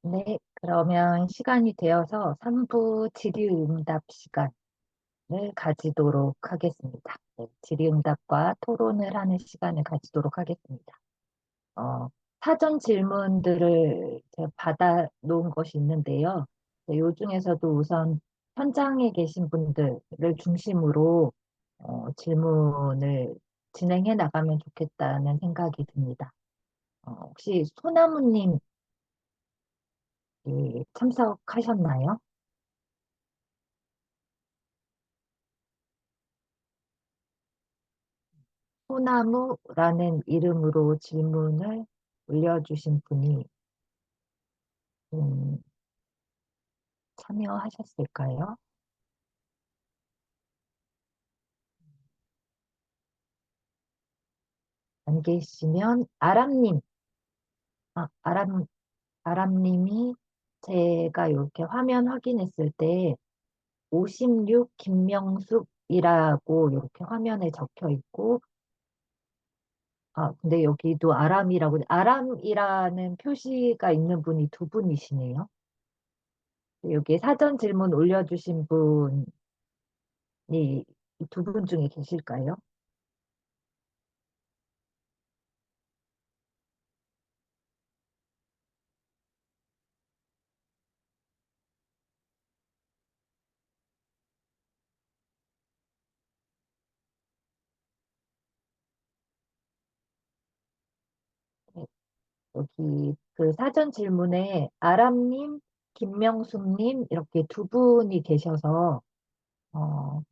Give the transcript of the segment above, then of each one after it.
네, 그러면 시간이 되어서 3부 질의응답 시간을 가지도록 하겠습니다. 네, 질의응답과 토론을 하는 시간을 가지도록 하겠습니다. 어, 사전 질문들을 제가 받아 놓은 것이 있는데요. 네, 요 중에서도 우선 현장에 계신 분들을 중심으로 질문을 진행해 나가면 좋겠다는 생각이 듭니다. 혹시 소나무님 참석하셨나요? 소나무라는 이름으로 질문을 올려주신 분이 음, 참여하셨을까요? 안 계시면 아람, 아람님이 제가 이렇게 화면 확인했을 때 56 김명숙이라고 이렇게 화면에 적혀 있고, 근데 여기도 아람이라는 표시가 있는 분이 두 분이시네요. 여기 사전 질문 올려주신 분이 두 분 중에 계실까요? 네, 여기 그 사전 질문에 아람님, 김명숙님 이렇게 두 분이 계셔서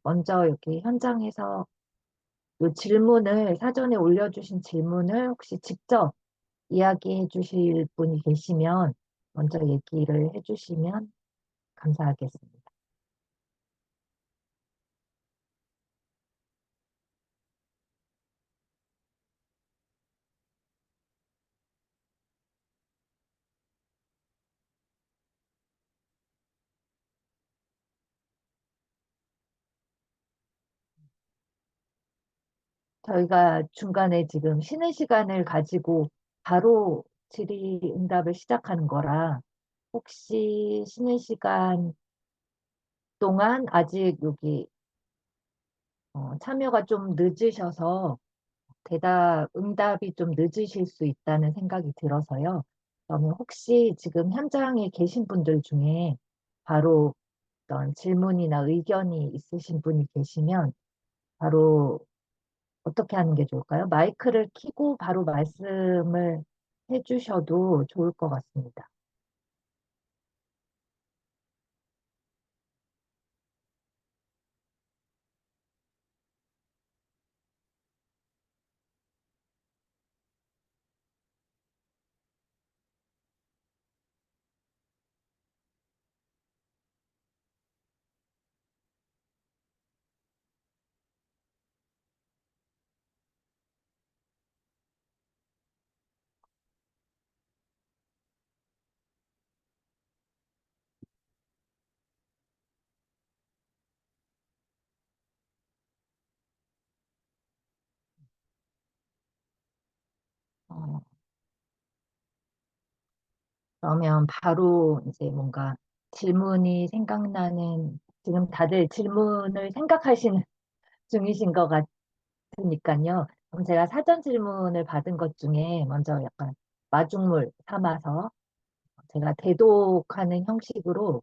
먼저 여기 현장에서 이 질문을 사전에 올려주신 질문을 혹시 직접 이야기해 주실 분이 계시면 먼저 얘기를 해주시면 감사하겠습니다. 저희가 중간에 지금 쉬는 시간을 가지고 바로 질의응답을 시작하는 거라 혹시 쉬는 시간 동안 아직 여기 참여가 좀 늦으셔서 응답이 좀 늦으실 수 있다는 생각이 들어서요. 그러면 혹시 지금 현장에 계신 분들 중에 바로 어떤 질문이나 의견이 있으신 분이 계시면 바로 어떻게 하는 게 좋을까요? 마이크를 켜고 바로 말씀을 해주셔도 좋을 것 같습니다. 어, 그러면 바로 이제 뭔가 질문이 생각나는, 지금 다들 질문을 생각하시는 중이신 것 같으니까요. 그럼 제가 사전 질문을 받은 것 중에 먼저 약간 마중물 삼아서 제가 대독하는 형식으로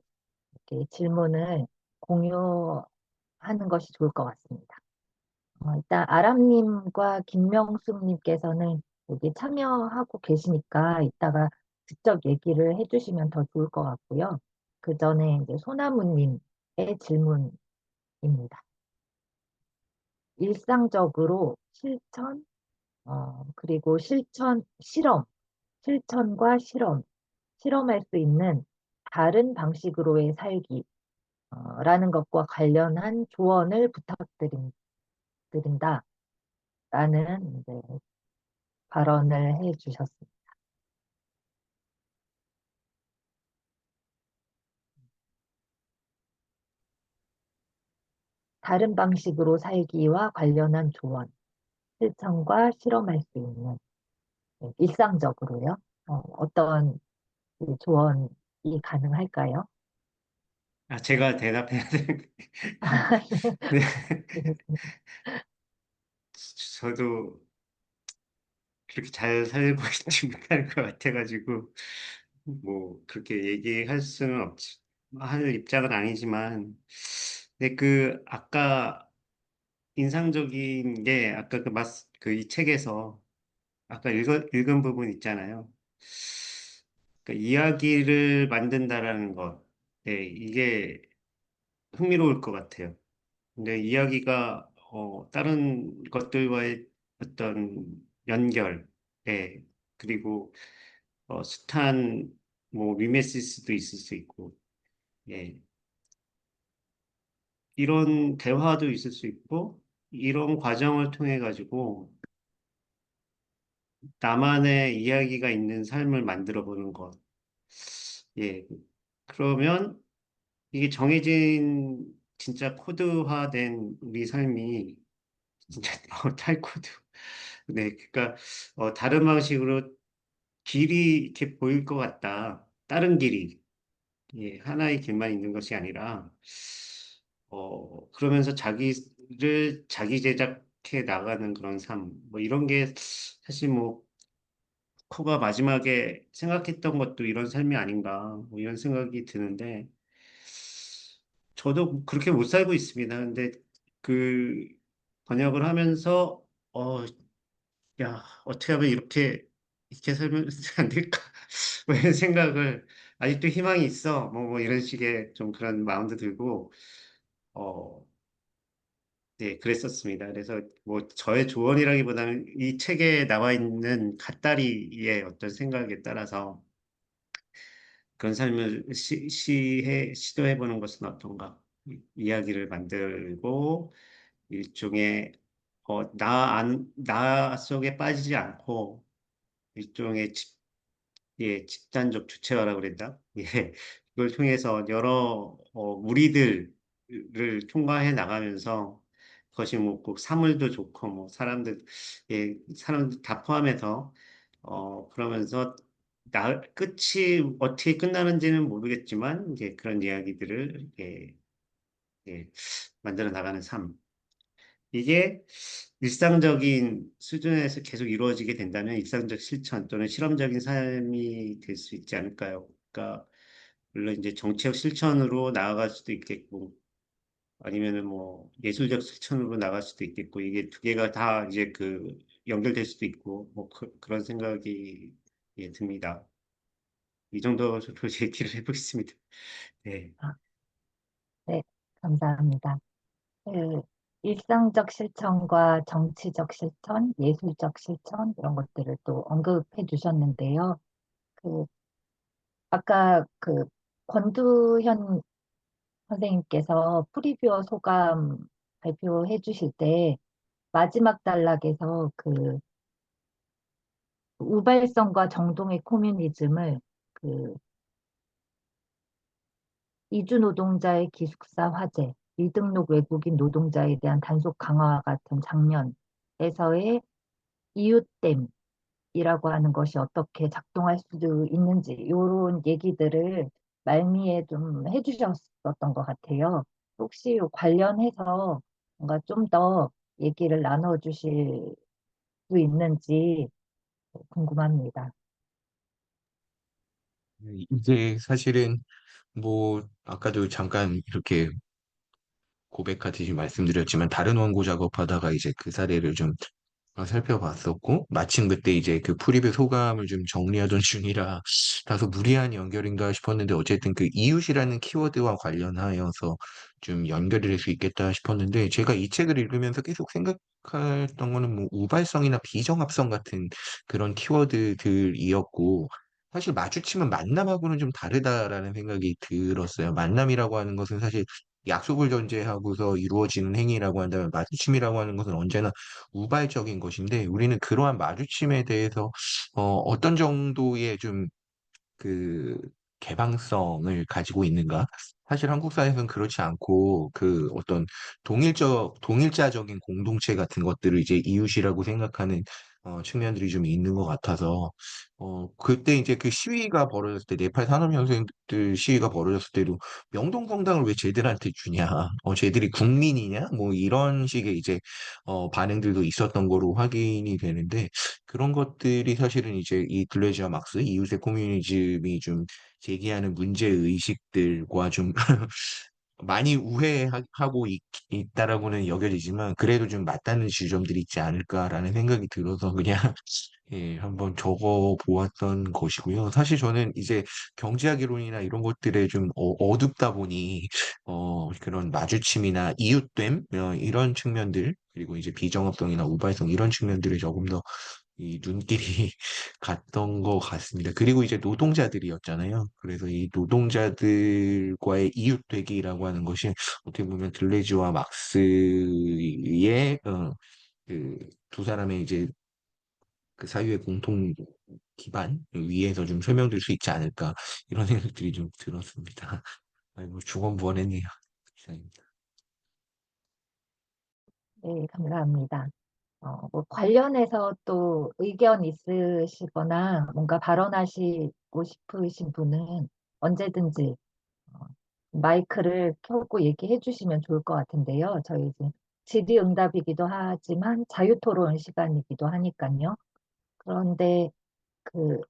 이렇게 질문을 공유하는 것이 좋을 것 같습니다. 일단 아람님과 김명숙님께서는 여기 참여하고 계시니까 이따가 직접 얘기를 해주시면 더 좋을 것 같고요. 그 전에 이제 소나무님의 질문입니다. 일상적으로 그리고 실천과 실험할 수 있는 다른 방식으로의 살기, 라는 것과 관련한 조언을 부탁드린다. 라는 이제 발언을 해 주셨습니다. 다른 방식으로 살기와 관련한 조언, 실천과 실험할 수 있는, 일상적으로요. 어떤 그 조언이 가능할까요? 아, 제가 대답해야 되는, 네. 저도 그렇게 잘 살고 있지 못할 것 같아가지고, 뭐, 그렇게 얘기할 수는 없지, 할 입장은 아니지만, 근데 아까 인상적인 게, 아까 이 책에서, 아까 읽은 부분 있잖아요. 이야기를 만든다라는 것. 네, 이게 흥미로울 것 같아요. 근데 이야기가 다른 것들과의 어떤 연결, 예, 그리고 숱한 뭐 미메시스도 있을 수 있고, 예, 이런 대화도 있을 수 있고, 이런 과정을 통해 가지고 나만의 이야기가 있는 삶을 만들어 보는 것, 예, 그러면 이게 정해진 진짜 코드화된 우리 삶이 진짜 탈코드. 네, 그러니까 다른 방식으로 길이 이렇게 보일 것 같다. 다른 길이, 예, 하나의 길만 있는 것이 아니라 그러면서 자기를 자기 제작해 나가는 그런 삶, 뭐 이런 게 사실 뭐 코가 마지막에 생각했던 것도 이런 삶이 아닌가, 뭐 이런 생각이 드는데 저도 그렇게 못 살고 있습니다. 근데 그 번역을 하면서 야, 어떻게 하면 이렇게 살면 안 될까? 뭐 이런 생각을, 아직도 희망이 있어. 뭐 이런 식의 좀 그런 마음도 들고, 어, 네, 그랬었습니다. 그래서 뭐 저의 조언이라기보다는 이 책에 나와 있는 갓다리의 어떤 생각에 따라서 그런 삶을 시도해보는 것은 어떤가? 이야기를 만들고, 일종의, 나 속에 빠지지 않고, 일종의 예, 집단적 주체화라고 그랬나? 예, 이걸 통해서 여러 무리들을 통과해 나가면서 그것이 뭐 꼭 사물도 좋고 뭐 사람들 사람들 다 포함해서 그러면서 끝이 어떻게 끝나는지는 모르겠지만 이제 그런 이야기들을 만들어 나가는 삶. 이게 일상적인 수준에서 계속 이루어지게 된다면 일상적 실천 또는 실험적인 삶이 될 수 있지 않을까요? 그러니까 물론 이제 정치적 실천으로 나아갈 수도 있겠고 아니면은 뭐 예술적 실천으로 나갈 수도 있겠고 이게 두 개가 다 이제 연결될 수도 있고 뭐 그런 생각이 듭니다. 이 정도로 얘기를 해보겠습니다. 네. 아, 네, 감사합니다. 그 일상적 실천과 정치적 실천, 예술적 실천 이런 것들을 또 언급해 주셨는데요. 그 아까 그 권두현 선생님께서 프리뷰어 소감 발표해 주실 때 마지막 단락에서 그 우발성과 정동의 코뮤니즘을 그 이주 노동자의 기숙사 화재, 미등록 외국인 노동자에 대한 단속 강화와 같은 장면에서의 이웃됨 이라고 하는 것이 어떻게 작동할 수 있는지 이런 얘기들을 말미에 좀 해주셨었던 것 같아요. 혹시 관련해서 뭔가 좀 더 얘기를 나눠주실 수 있는지 궁금합니다. 이제 사실은 뭐 아까도 잠깐 이렇게 고백하듯이 말씀드렸지만 다른 원고 작업하다가 이제 그 사례를 좀 살펴봤었고 마침 그때 이제 그 프리뷰 소감을 좀 정리하던 중이라 다소 무리한 연결인가 싶었는데 어쨌든 그 이웃이라는 키워드와 관련하여서 좀 연결이 될 수 있겠다 싶었는데 제가 이 책을 읽으면서 계속 생각했던 거는 뭐 우발성이나 비정합성 같은 그런 키워드들이었고 사실 마주치면 만남하고는 좀 다르다라는 생각이 들었어요. 만남이라고 하는 것은 사실 약속을 전제하고서 이루어지는 행위라고 한다면 마주침이라고 하는 것은 언제나 우발적인 것인데 우리는 그러한 마주침에 대해서 어떤 정도의 좀 그 개방성을 가지고 있는가? 사실 한국 사회에서는 그렇지 않고 그 어떤 동일자적인 공동체 같은 것들을 이제 이웃이라고 생각하는 측면들이 좀 있는 것 같아서, 그때 이제 그 시위가 벌어졌을 때, 네팔 산업혁명들 시위가 벌어졌을 때도 명동성당을 왜 쟤들한테 주냐, 쟤들이 국민이냐, 뭐 이런 식의 이제, 반응들도 있었던 거로 확인이 되는데, 그런 것들이 사실은 이제 이 들레즈와 막스, 이웃의 코뮤니즘이 좀 제기하는 문제의식들과 좀 많이 우회하고 있다라고는 여겨지지만 그래도 좀 맞닿는 지점들이 있지 않을까라는 생각이 들어서 그냥 예, 한번 적어 보았던 것이고요. 사실 저는 이제 경제학 이론이나 이런 것들에 좀 어둡다 보니 그런 마주침이나 이웃됨 이런 측면들 그리고 이제 비정합성이나 우발성 이런 측면들에 조금 더 이 눈길이 갔던 것 같습니다. 그리고 이제 노동자들이었잖아요. 그래서 이 노동자들과의 이웃되기라고 하는 것이 어떻게 보면 들레즈와 막스의 그 두 사람의 이제 그 사유의 공통 기반 위에서 좀 설명될 수 있지 않을까 이런 생각들이 좀 들었습니다. 아이고 중언부언했네요. 이상입니다. 네, 감사합니다. 뭐 관련해서 또 의견 있으시거나 뭔가 발언하시고 싶으신 분은 언제든지 어, 마이크를 켜고 얘기해 주시면 좋을 것 같은데요. 저희 이제 질의응답이기도 하지만 자유토론 시간이기도 하니까요. 그런데 그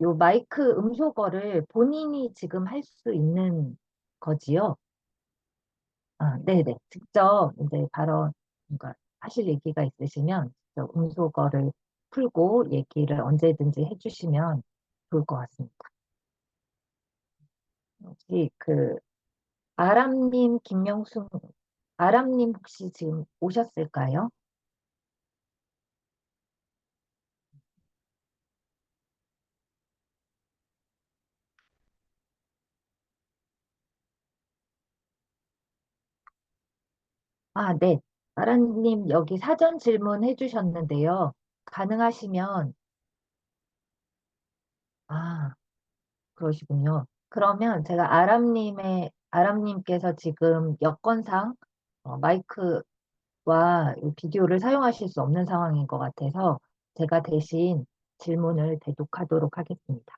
요 마이크 음소거를 본인이 지금 할 수 있는 거지요. 아, 네네. 직접 이제 발언, 뭔가 하실 얘기가 있으시면 직접 음소거를 풀고 얘기를 언제든지 해주시면 좋을 것 같습니다. 혹시 아람님, 김명숙, 아람님 혹시 지금 오셨을까요? 아, 네. 아람님 여기 사전 질문 해주셨는데요. 가능하시면, 아, 그러시군요. 그러면 제가 아람님께서 지금 여건상 마이크와 이 비디오를 사용하실 수 없는 상황인 것 같아서 제가 대신 질문을 대독하도록 하겠습니다.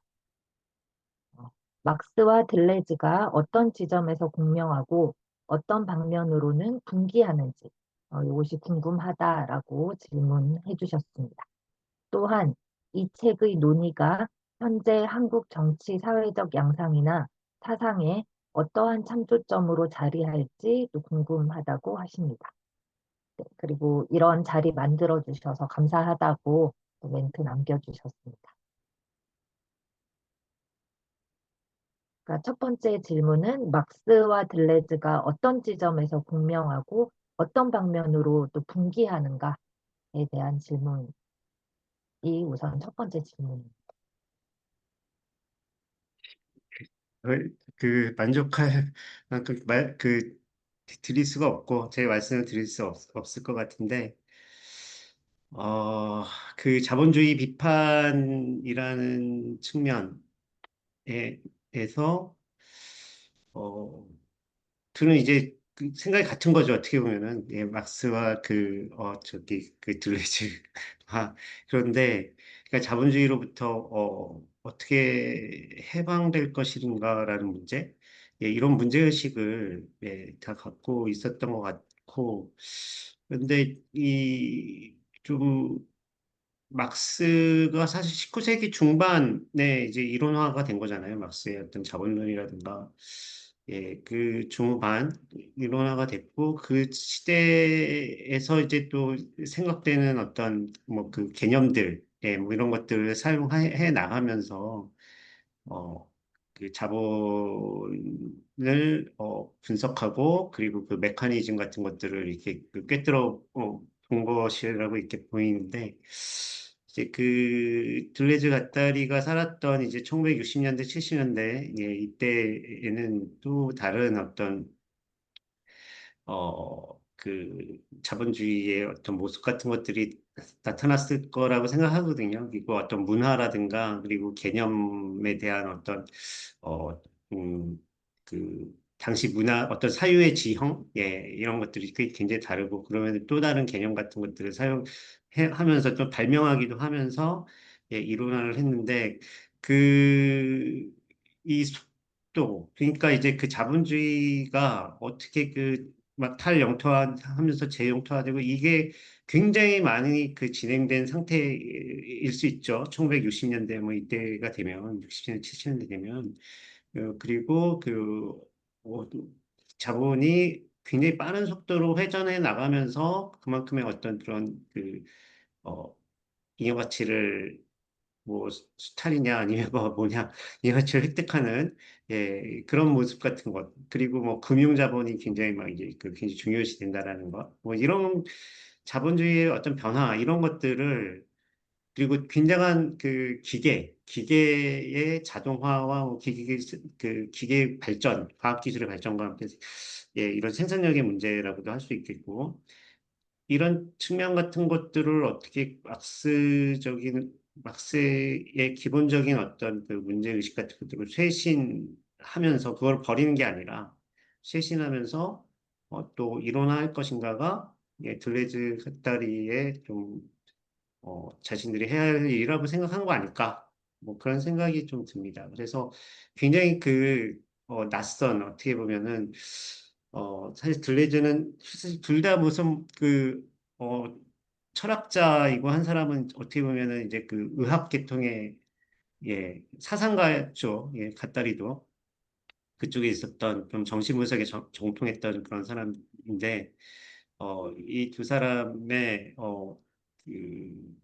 어, 막스와 들레즈가 어떤 지점에서 공명하고 어떤 방면으로는 분기하는지 이것이 궁금하다라고 질문해 주셨습니다. 또한 이 책의 논의가 현재 한국 정치 사회적 양상이나 사상에 어떠한 참조점으로 자리할지 또 궁금하다고 하십니다. 네, 그리고 이런 자리 만들어 주셔서 감사하다고 또 멘트 남겨주셨습니다. 그러니까 첫 번째 질문은 막스와 들레즈가 어떤 지점에서 공명하고 어떤 방면으로 또 분기하는가에 대한 질문이 우선 첫 번째 질문입니다. 어, 만족할 만큼 드릴 수가 없고 제 말씀을 드릴 수 없을 것 같은데 어, 그 자본주의 비판이라는 측면에서 저는 이제 그 생각이 같은 거죠. 어떻게 보면은 예, 막스와 들레즈와 그런데 그러니까 자본주의로부터 어떻게 해방될 것인가라는 문제, 예, 이런 문제의식을 예, 다 갖고 있었던 것 같고 그런데 이좀 막스가 사실 19세기 중반에 이제 이론화가 된 거잖아요. 막스의 어떤 자본론이라든가. 예, 그 중반 이론화가 됐고, 그 시대에서 이제 또 생각되는 어떤 뭐 그 개념들, 예, 뭐 이런 것들을 사용해 나가면서, 어, 그 자본을 분석하고 그리고 그 메커니즘 같은 것들을 이렇게 그 꿰뚫어 본 것이라고 이렇게 보이는데 이제 그 들레즈 가타리가 살았던 이제 1960년대, 70년대 예, 이때에는 또 다른 어떤 그 자본주의의 어떤 모습 같은 것들이 나타났을 거라고 생각하거든요. 그리고 어떤 문화라든가 그리고 개념에 대한 어떤 어, 그 당시 문화 어떤 사유의 지형 예, 이런 것들이 굉장히 다르고 그러면 또 다른 개념 같은 것들을 사용해 하면서 좀 발명하기도 하면서 예, 이론화를 했는데 그 이 속도 그러니까 이제 그 자본주의가 어떻게 그 막 탈영토화하면서 재영토화되고 이게 굉장히 많이 그 진행된 상태일 수 있죠. 1960년대 뭐 이때가 되면 60년대 70년대 되면 그리고 어, 자본이 굉장히 빠른 속도로 회전해 나가면서 그만큼의 어떤 그런 잉여 가치를 뭐 수탈이냐 아니면 뭐 뭐냐 잉여 가치를 획득하는 예, 그런 모습 같은 것 그리고 뭐 금융 자본이 굉장히 막 이제 굉장히 중요시 된다라는 것 뭐 이런 자본주의의 어떤 변화 이런 것들을 그리고 굉장한 그 기계의 자동화와 뭐 기계 발전, 과학기술의 발전과 함께 예, 이런 생산력의 문제라고도 할 수 있겠고, 이런 측면 같은 것들을 어떻게 막스의 기본적인 어떤 그 문제의식 같은 것들을 쇄신하면서 그걸 버리는 게 아니라 쇄신하면서 또 일어날 것인가가 예, 들레즈 카타리의 좀 자신들이 해야 할 일이라고 생각한 거 아닐까? 뭐 그런 생각이 좀 듭니다. 그래서 굉장히 낯선, 어떻게 보면은, 사실 들레즈는 사실 둘 다 무슨 어, 철학자이고 한 사람은 어떻게 보면은 이제 그 의학 계통의 예, 사상가였죠. 예, 갓다리도. 그쪽에 있었던 좀 정신분석에 정통했던 그런 사람인데, 이 두 사람의, 그,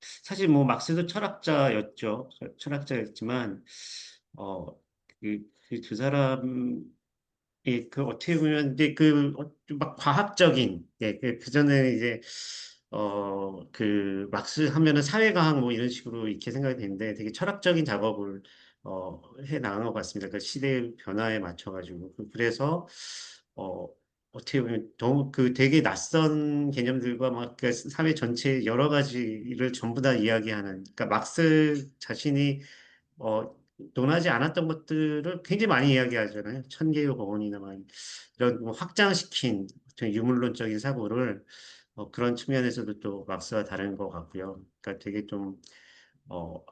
사실 뭐 막스도 철학자였죠. 철학자였지만 어, 그 사람이 어떻게 보면 이제 막 과학적인 그 전에 이제 그 막스 하면은 사회과학 뭐 이런 식으로 이렇게 생각이 되는데 되게 철학적인 작업을 해 나간 것 같습니다. 그 시대의 변화에 맞춰가지고 그래서 어, 어떻게 보면 너무 되게 낯선 개념들과 막 그 사회 전체 여러 가지를 전부 다 이야기하는 그러니까 막스 자신이 논하지 않았던 것들을 굉장히 많이 이야기하잖아요. 천개의 공원이나 막 이런 뭐 확장시킨 어떤 유물론적인 사고를 그런 측면에서도 또 막스와 다른 것 같고요. 그러니까 되게 좀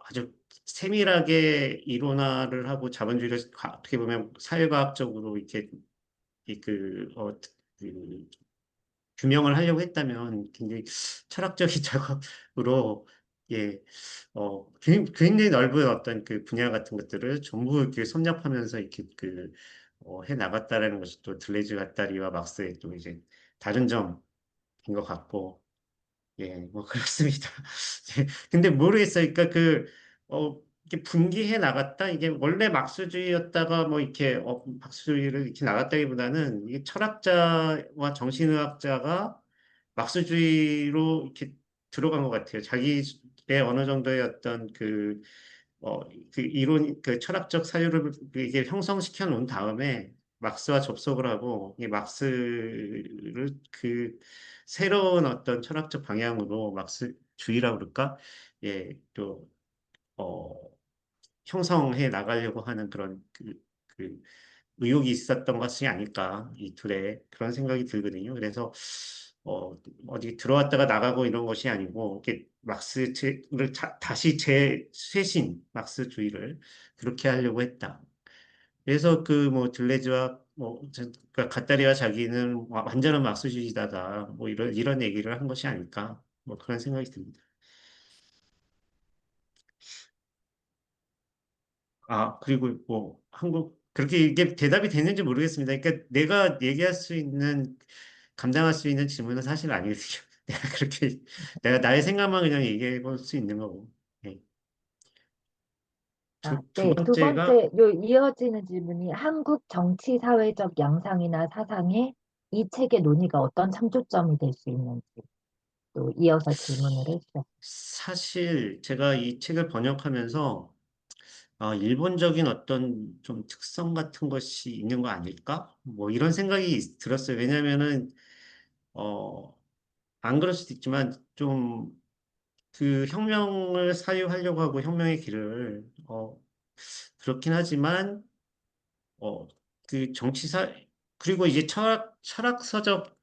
아주 세밀하게 이론화를 하고 자본주의를 어떻게 보면 사회과학적으로 이렇게 이 그, 어, 그 규명을 하려고 했다면 굉장히 철학적인 작업으로 예, 굉장히 넓은 어떤 그 분야 같은 것들을 전부 이렇게 섭렵하면서 이렇게 해 나갔다라는 것이 또 들레즈 가따리와 막스의 또 이제 다른 점인 것 같고 예, 뭐 그렇습니다. 예, 근데 모르겠어요. 그러니까 이렇게 분기해 나갔다? 이게 원래 막스주의였다가 뭐 이렇게, 막스주의를 이렇게 나갔다기보다는 이게 철학자와 정신의학자가 막스주의로 이렇게 들어간 것 같아요. 자기의 어느 정도의 어떤 어, 철학적 사유를 이게 형성시켜 놓은 다음에 막스와 접속을 하고, 이 막스를 새로운 어떤 철학적 방향으로 막스주의라고 그럴까? 예, 어, 형성해 나가려고 하는 그런 의욕이 있었던 것이 아닐까, 이 둘의 그런 생각이 들거든요. 그래서, 어디 들어왔다가 나가고 이런 것이 아니고, 이렇게 막스를 다시 쇄신, 막스주의를 그렇게 하려고 했다. 그래서 뭐 들레즈와 그러니까 갓다리와 자기는 완전한 막스주의자다. 뭐 이런 얘기를 한 것이 아닐까. 뭐 그런 생각이 듭니다. 그리고 뭐 그렇게 이게 대답이 됐는지 모르겠습니다. 그러니까 내가 얘기할 수 있는 감당할 수 있는 질문은 사실 아니거든요. 내가 나의 생각만 그냥 얘기해 볼 수 있는 거고. 네. 두 네. 두 번째가 번째, 이어지는 질문이 한국 정치 사회적 양상이나 사상에 이 책의 논의가 어떤 참조점이 될 수 있는지 또 이어서 질문을 해주셨어요. 사실 제가 이 책을 번역하면서 일본적인 어떤 좀 특성 같은 것이 있는 거 아닐까? 뭐 이런 생각이 들었어요. 왜냐면은, 안 그럴 수도 있지만 좀 그 혁명을 사유하려고 하고 혁명의 길을, 그렇긴 하지만, 어, 그 정치사, 그리고 이제 철학서적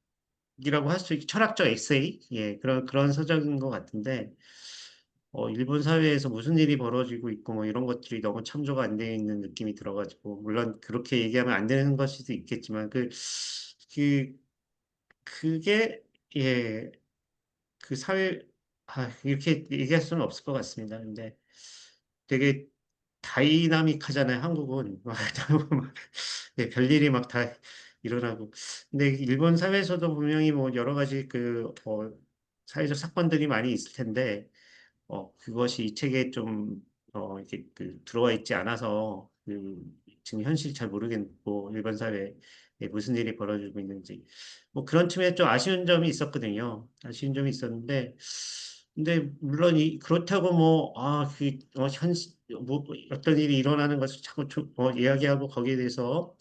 이라고 할 수 있, 철학적 에세이? 예, 그런 서적인 것 같은데, 일본 사회에서 무슨 일이 벌어지고 있고, 뭐, 이런 것들이 너무 참조가 안 되어 있는 느낌이 들어가지고, 물론 그렇게 얘기하면 안 되는 것일 수도 있겠지만, 그, 그게, 예, 그 사회, 이렇게 얘기할 수는 없을 것 같습니다. 근데 되게 다이나믹하잖아요, 한국은. 막 네, 별일이 막 다 일어나고. 근데 일본 사회에서도 분명히 뭐 여러 가지 사회적 사건들이 많이 있을 텐데, 그것이 이 책에 좀, 이렇게 들어와 있지 않아서, 지금 현실 잘 모르겠고, 일본 사회에 무슨 일이 벌어지고 있는지. 뭐 그런 틈에 좀 아쉬운 점이 있었거든요. 아쉬운 점이 있었는데, 근데 물론 그렇다고 뭐, 뭐, 어떤 일이 일어나는 것을 자꾸 이야기하고 거기에 대해서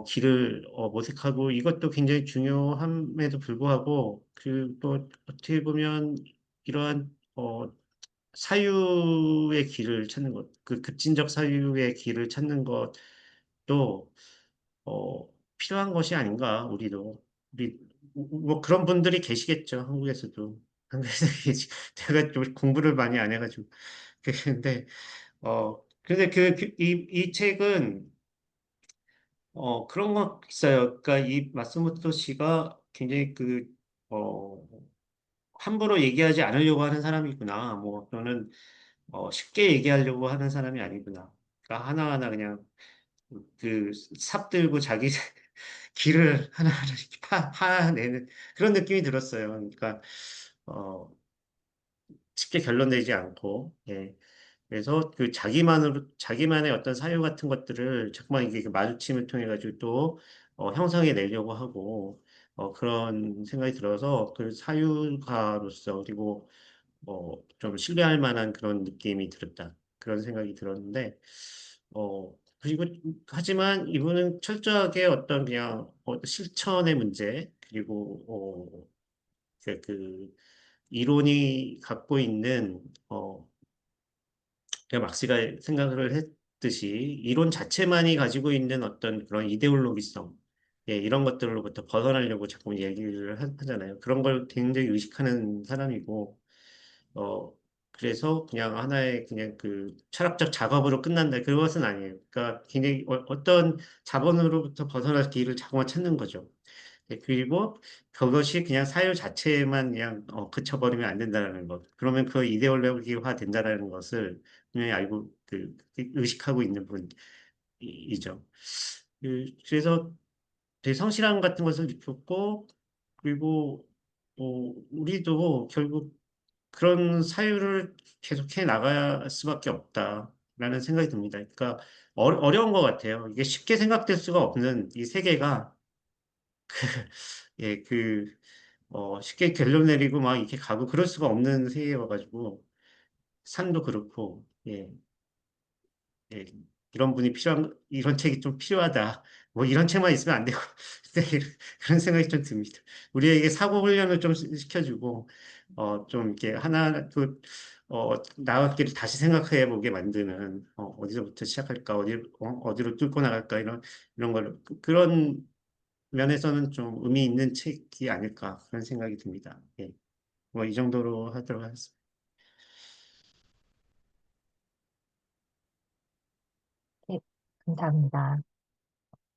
길을 모색하고 이것도 굉장히 중요함에도 불구하고 그 또 어떻게 보면 이러한 사유의 길을 찾는 것, 그 급진적 사유의 길을 찾는 것도 필요한 것이 아닌가, 우리도. 뭐 그런 분들이 계시겠죠, 한국에서도. 한국에서 제가 좀 공부를 많이 안 해가지고. 근데, 근데 이 책은, 그런 거 있어요. 그러니까 이 마스모토 씨가 굉장히 어, 함부로 얘기하지 않으려고 하는 사람이구나. 뭐, 또는, 쉽게 얘기하려고 하는 사람이 아니구나. 그러니까 하나하나 그냥 삽 들고 자기 길을 하나하나 이렇게 파내는 그런 느낌이 들었어요. 그러니까, 어, 쉽게 결론내지 않고, 예. 그래서 자기만의 어떤 사유 같은 것들을 자꾸만 이게 그 마주침을 통해 가지고 또, 형성해 내려고 하고, 그런 생각이 들어서 그 사유가로서 그리고 좀 신뢰할 만한 그런 느낌이 들었다. 그런 생각이 들었는데, 그리고, 하지만 이분은 철저하게 어떤 그냥 실천의 문제, 그리고, 이론이 갖고 있는, 그냥 막스가 생각을 했듯이 이론 자체만이 가지고 있는 어떤 그런 이데올로기성, 예, 이런 것들로부터 벗어나려고 자꾸 얘기를 하잖아요. 그런 걸 굉장히 의식하는 사람이고, 어, 그래서 그냥 하나의 그냥 철학적 작업으로 끝난다. 그것은 아니에요. 그러니까 굉장히 어떤 자본으로부터 벗어날 길을 자꾸만 찾는 거죠. 네, 그리고 그것이 그냥 사유 자체에만 그냥 그쳐버리면 안 된다는 것. 그러면 그 이데올로기화 된다는 것을 분명히 알고 의식하고 있는 분이죠. 그래서 되게 성실함 같은 것을 느꼈고 그리고 우리도 결국 그런 사유를 계속해 나갈 수밖에 없다라는 생각이 듭니다. 그러니까 어려운 것 같아요. 이게 쉽게 생각될 수가 없는 이 세계가 예, 쉽게 결론 내리고 막 이렇게 가고 그럴 수가 없는 세계여가지고, 산도 그렇고, 예, 예, 이런 책이 좀 필요하다. 뭐 이런 책만 있으면 안 되고, 네, 그런 생각이 좀 듭니다. 우리에게 사고 훈련을 좀 시켜주고, 좀 이렇게 하나, 나왔기를 다시 생각해 보게 만드는, 어디서부터 시작할까, 어디로 뚫고 나갈까, 이런 걸, 그런 면에서는 좀 의미 있는 책이 아닐까 그런 생각이 듭니다. 예. 뭐 이 정도로 하도록 하겠습니다. 네, 감사합니다.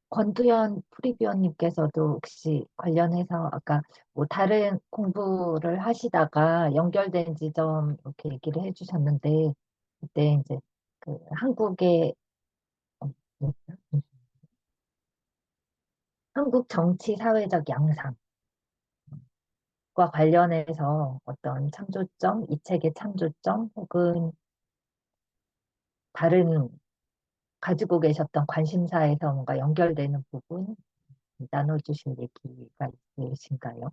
권두현 프리뷰어님께서도 혹시 관련해서 아까 뭐 다른 공부를 하시다가 연결된 지점 이렇게 얘기를 해주셨는데 그때 이제 한국의 어, 음, 음, 한국 정치 사회적 양상과 관련해서 어떤 창조점, 이 책의 창조점 혹은 다른 가지고 계셨던 관심사에서 뭔가 연결되는 부분 나눠주실 얘기가 있으신가요?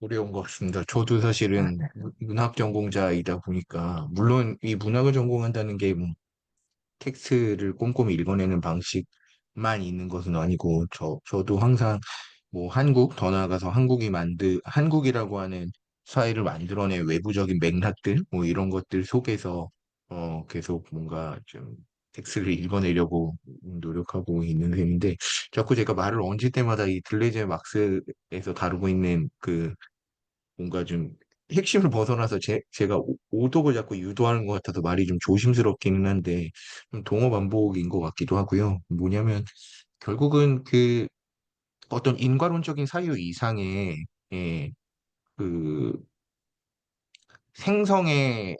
어려운 것 같습니다. 저도 사실은 문학 전공자이다 보니까, 물론 이 문학을 전공한다는 게 뭐 텍스트를 꼼꼼히 읽어내는 방식만 있는 것은 아니고, 저도 항상 뭐 더 나아가서 한국이라고 하는 사회를 만들어낸 외부적인 맥락들, 뭐 이런 것들 속에서, 계속 뭔가 좀 텍스트를 읽어내려고 노력하고 있는 셈인데 자꾸 제가 말을 얹을 때마다 이 들레즈 막스에서 다루고 있는 그 뭔가 좀 핵심을 벗어나서 제가 오독을 자꾸 유도하는 것 같아서 말이 좀 조심스럽기는 한데 좀 동어 반복인 것 같기도 하고요. 뭐냐면 결국은 그 어떤 인과론적인 사유 이상의 예, 그 생성의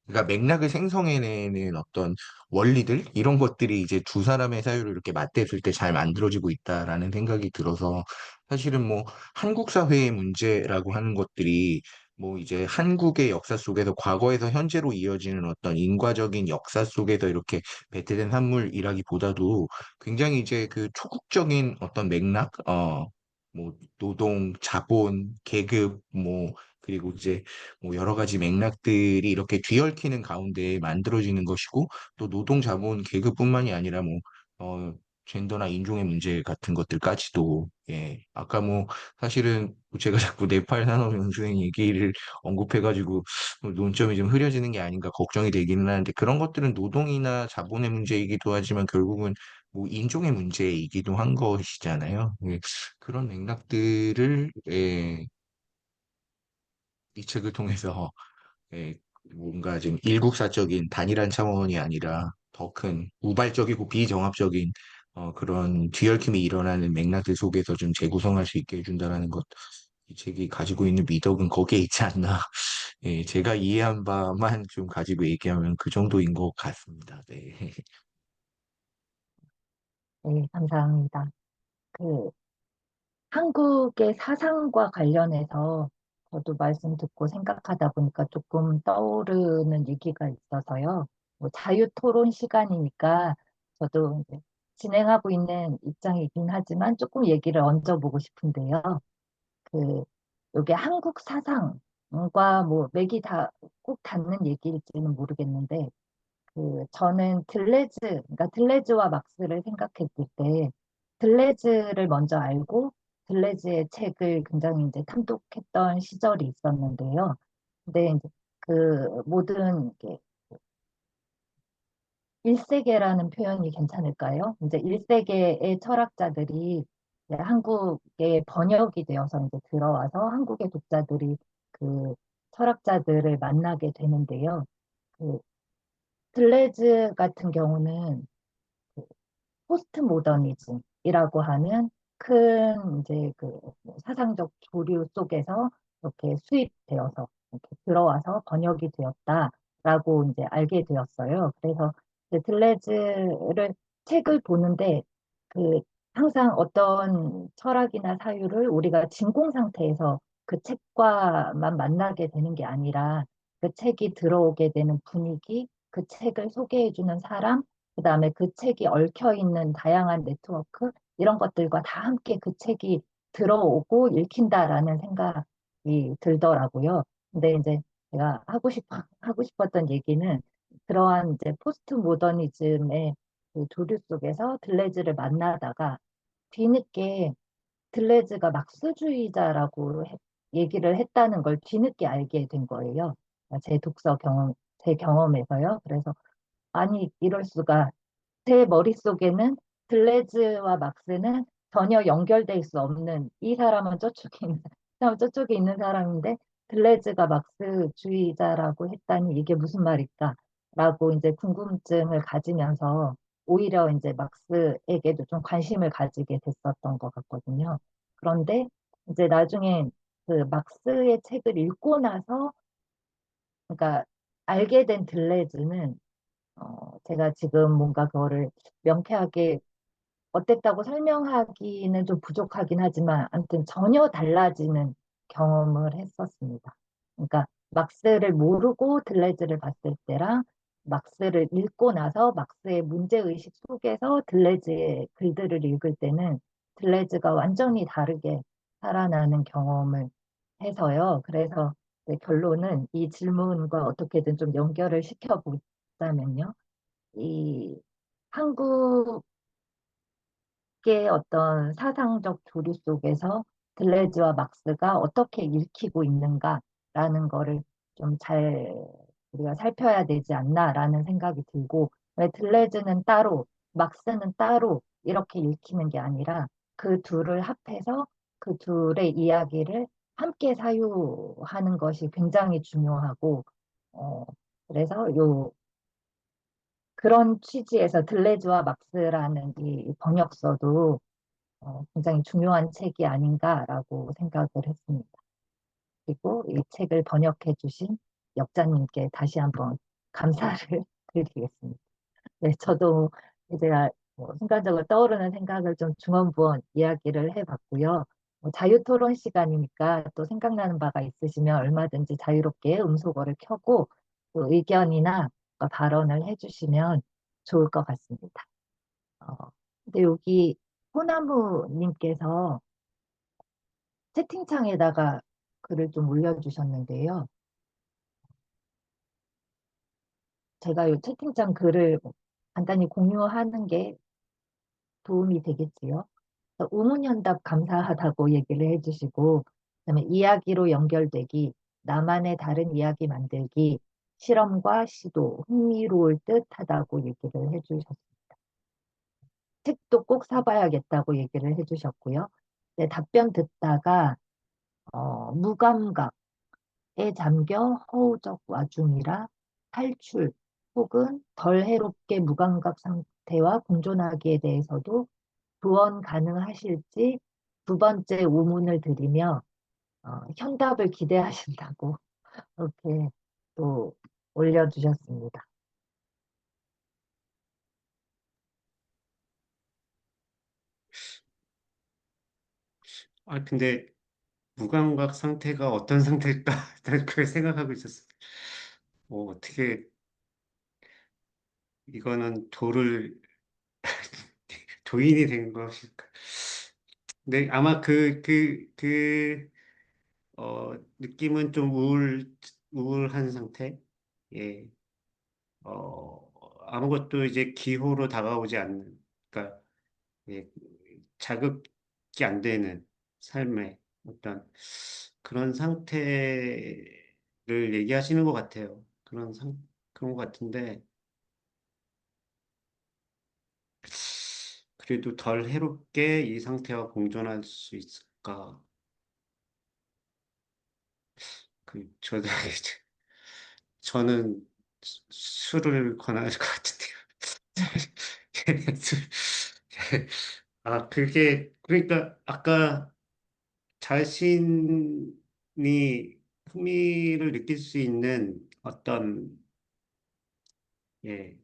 그러니까 맥락을 생성해내는 어떤 원리들 이런 것들이 이제 두 사람의 사유를 이렇게 맞대을 때 잘 만들어지고 있다라는 생각이 들어서 사실은 뭐 한국 사회의 문제라고 하는 것들이 뭐 이제 한국의 역사 속에서 과거에서 현재로 이어지는 어떤 인과적인 역사 속에서 이렇게 배치된 산물이라기보다도 굉장히 이제 그 초국적인 어떤 맥락, 뭐 노동, 자본, 계급, 뭐 그리고 이제 뭐 여러 가지 맥락들이 이렇게 뒤얽히는 가운데 만들어지는 것이고 또 노동 자본 계급뿐만이 아니라 뭐 젠더나 인종의 문제 같은 것들까지도 예 아까 뭐 사실은 제가 자꾸 네팔 산업 연수행 얘기를 언급해가지고 논점이 좀 흐려지는 게 아닌가 걱정이 되기는 하는데 그런 것들은 노동이나 자본의 문제이기도 하지만 결국은 뭐 인종의 문제이기도 한 것이잖아요. 예, 그런 맥락들을 이 책을 통해서 예, 뭔가 좀 일국사적인 단일한 차원이 아니라 더 큰 우발적이고 비정합적인 그런 뒤얽힘이 일어나는 맥락들 속에서 좀 재구성할 수 있게 해준다라는 것, 이 책이 가지고 있는 미덕은 거기에 있지 않나. 예, 제가 이해한 바만 좀 가지고 얘기하면 그 정도인 것 같습니다. 네. 네, 감사합니다. 그 한국의 사상과 관련해서 저도 말씀 듣고 생각하다 보니까 조금 떠오르는 얘기가 있어서요. 뭐 자유 토론 시간이니까 저도 이제 진행하고 있는 입장이긴 하지만 조금 얘기를 얹어보고 싶은데요. 그, 요게 한국 사상과 뭐 맥이 다 꼭 닿는 얘기일지는 모르겠는데, 저는 그러니까 들레즈와 막스를 생각했을 때, 들레즈를 먼저 알고, 들레즈의 책을 굉장히 이제 탐독했던 시절이 있었는데요. 근데 이제 그 모든 게 일세계라는 표현이 괜찮을까요? 이제 일세계의 철학자들이 이제 한국에 번역이 되어서 이제 들어와서 한국의 독자들이 그 철학자들을 만나게 되는데요. 그 들레즈 같은 경우는 포스트 모더니즘이라고 하는 큰 이제 뭐 사상적 조류 속에서 이렇게 수입되어서 이렇게 들어와서 번역이 되었다라고 이제 알게 되었어요. 그래서 이제 들레즈를 책을 보는데 그 항상 어떤 철학이나 사유를 우리가 진공 상태에서 그 책과만 만나게 되는 게 아니라 그 책이 들어오게 되는 분위기, 그 책을 소개해주는 사람, 그다음에 그 책이 얽혀 있는 다양한 네트워크 이런 것들과 다 함께 그 책이 들어오고 읽힌다라는 생각이 들더라고요. 근데 이제 제가 하고 싶었던 얘기는 그러한 이제 포스트 모더니즘의 그 조류 속에서 들레즈를 만나다가 뒤늦게 들레즈가 막스주의자라고 얘기를 했다는 걸 뒤늦게 알게 된 거예요. 제 경험에서요. 그래서 아니, 이럴 수가. 제 머릿속에는 들레즈와 막스는 전혀 연결될 수 없는 이 사람은 저쪽에 있는 사람인데 들레즈가 막스주의자라고 했다니 이게 무슨 말일까? 라고 이제 궁금증을 가지면서 오히려 이제 막스에게도 좀 관심을 가지게 됐었던 것 같거든요. 그런데 이제 나중에 그 막스의 책을 읽고 나서 그러니까 알게 된 들레즈는 제가 지금 뭔가 그거를 명쾌하게 어땠다고 설명하기는 좀 부족하긴 하지만, 아무튼 전혀 달라지는 경험을 했었습니다. 그러니까 막스를 모르고 들레즈를 봤을 때랑 막스를 읽고 나서 막스의 문제의식 속에서 들레즈의 글들을 읽을 때는 들레즈가 완전히 다르게 살아나는 경험을 해서요. 그래서 이제 결론은 이 질문과 어떻게든 좀 연결을 시켜보자면요. 이 한국의 어떤 사상적 조류 속에서 들레즈와 막스가 어떻게 읽히고 있는가라는 거를 좀 잘 우리가 살펴야 되지 않나라는 생각이 들고, 왜 들레즈는 따로, 막스는 따로 이렇게 읽히는 게 아니라 그 둘을 합해서 그 둘의 이야기를 함께 사유하는 것이 굉장히 중요하고, 어, 그래서 그런 취지에서 들레즈와 막스라는 이 번역서도 굉장히 중요한 책이 아닌가라고 생각을 했습니다. 그리고 이 책을 번역해 주신 역자님께 다시 한번 감사를 드리겠습니다. 네, 저도 이제 순간적으로 떠오르는 생각을 좀 중원부원 이야기를 해봤고요. 자유토론 시간이니까 또 생각나는 바가 있으시면 얼마든지 자유롭게 음소거를 켜고 또 의견이나 발언을 해주시면 좋을 것 같습니다. 어, 근데 여기 호나무님께서 채팅창에다가 글을 좀 올려주셨는데요. 제가 이 채팅창 글을 간단히 공유하는 게 도움이 되겠지요. 그래서 우문현답 감사하다고 얘기를 해주시고, 그다음에 이야기로 연결되기, 나만의 다른 이야기 만들기, 실험과 시도, 흥미로울 듯 하다고 얘기를 해주셨습니다. 책도 꼭 사봐야겠다고 얘기를 해주셨고요. 네, 답변 듣다가 무감각에 잠겨 허우적 와중이라 탈출 혹은 덜 해롭게 무감각 상태와 공존하기에 대해서도 조언 가능하실지 두 번째 우문을 드리며 현답을 기대하신다고 이렇게 또 올려주셨습니다. 근데 무감각 상태가 어떤 상태일까? 난 그걸 생각하고 있었어. 어떻게 이거는 도인이 된 것일까? 근데 아마 느낌은 좀 우울한 상태? 예. 아무것도 이제 기호로 다가오지 않는, 그러니까, 예, 자극이 안 되는 삶의 어떤 그런 상태를 얘기하시는 것 같아요. 그런 것 같은데, 그래도 덜 해롭게 이 상태와 공존할 수 있을까? 저도, 저는 술을 권할 것 같은데요. 술- 그러니까, 아까 자신이 흥미를 느낄 수 있는 어떤,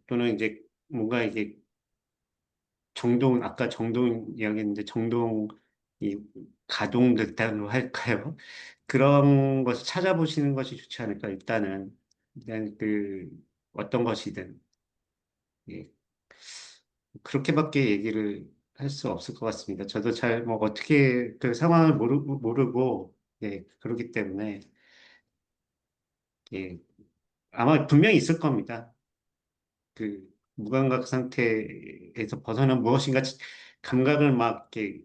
또는 이제 뭔가 이게 아까 정동 이야기했는데 정동이 가동됐다고 할까요? 그런 것을 찾아보시는 것이 좋지 않을까, 일단 어떤 것이든, 예, 그렇게밖에 얘기를 할 수 없을 것 같습니다. 저도 잘, 뭐, 어떻게 그 상황을 모르고, 그렇기 때문에, 예, 아마 분명히 있을 겁니다. 무감각 상태에서 벗어난 무엇인가, 감각을 막 이렇게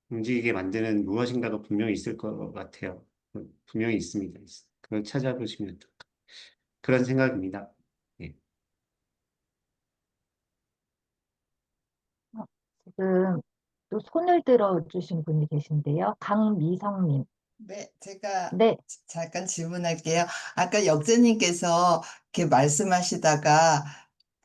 움직이게 만드는 무엇인가가 분명히 있을 것 같아요. 분명히 있습니다. 그걸 찾아보시면 그런 생각입니다. 예. 지금 또 손을 들어주신 분이 계신데요. 강미성님. 네, 제가 네, 잠깐 질문할게요. 아까 역재님께서 이렇게 말씀하시다가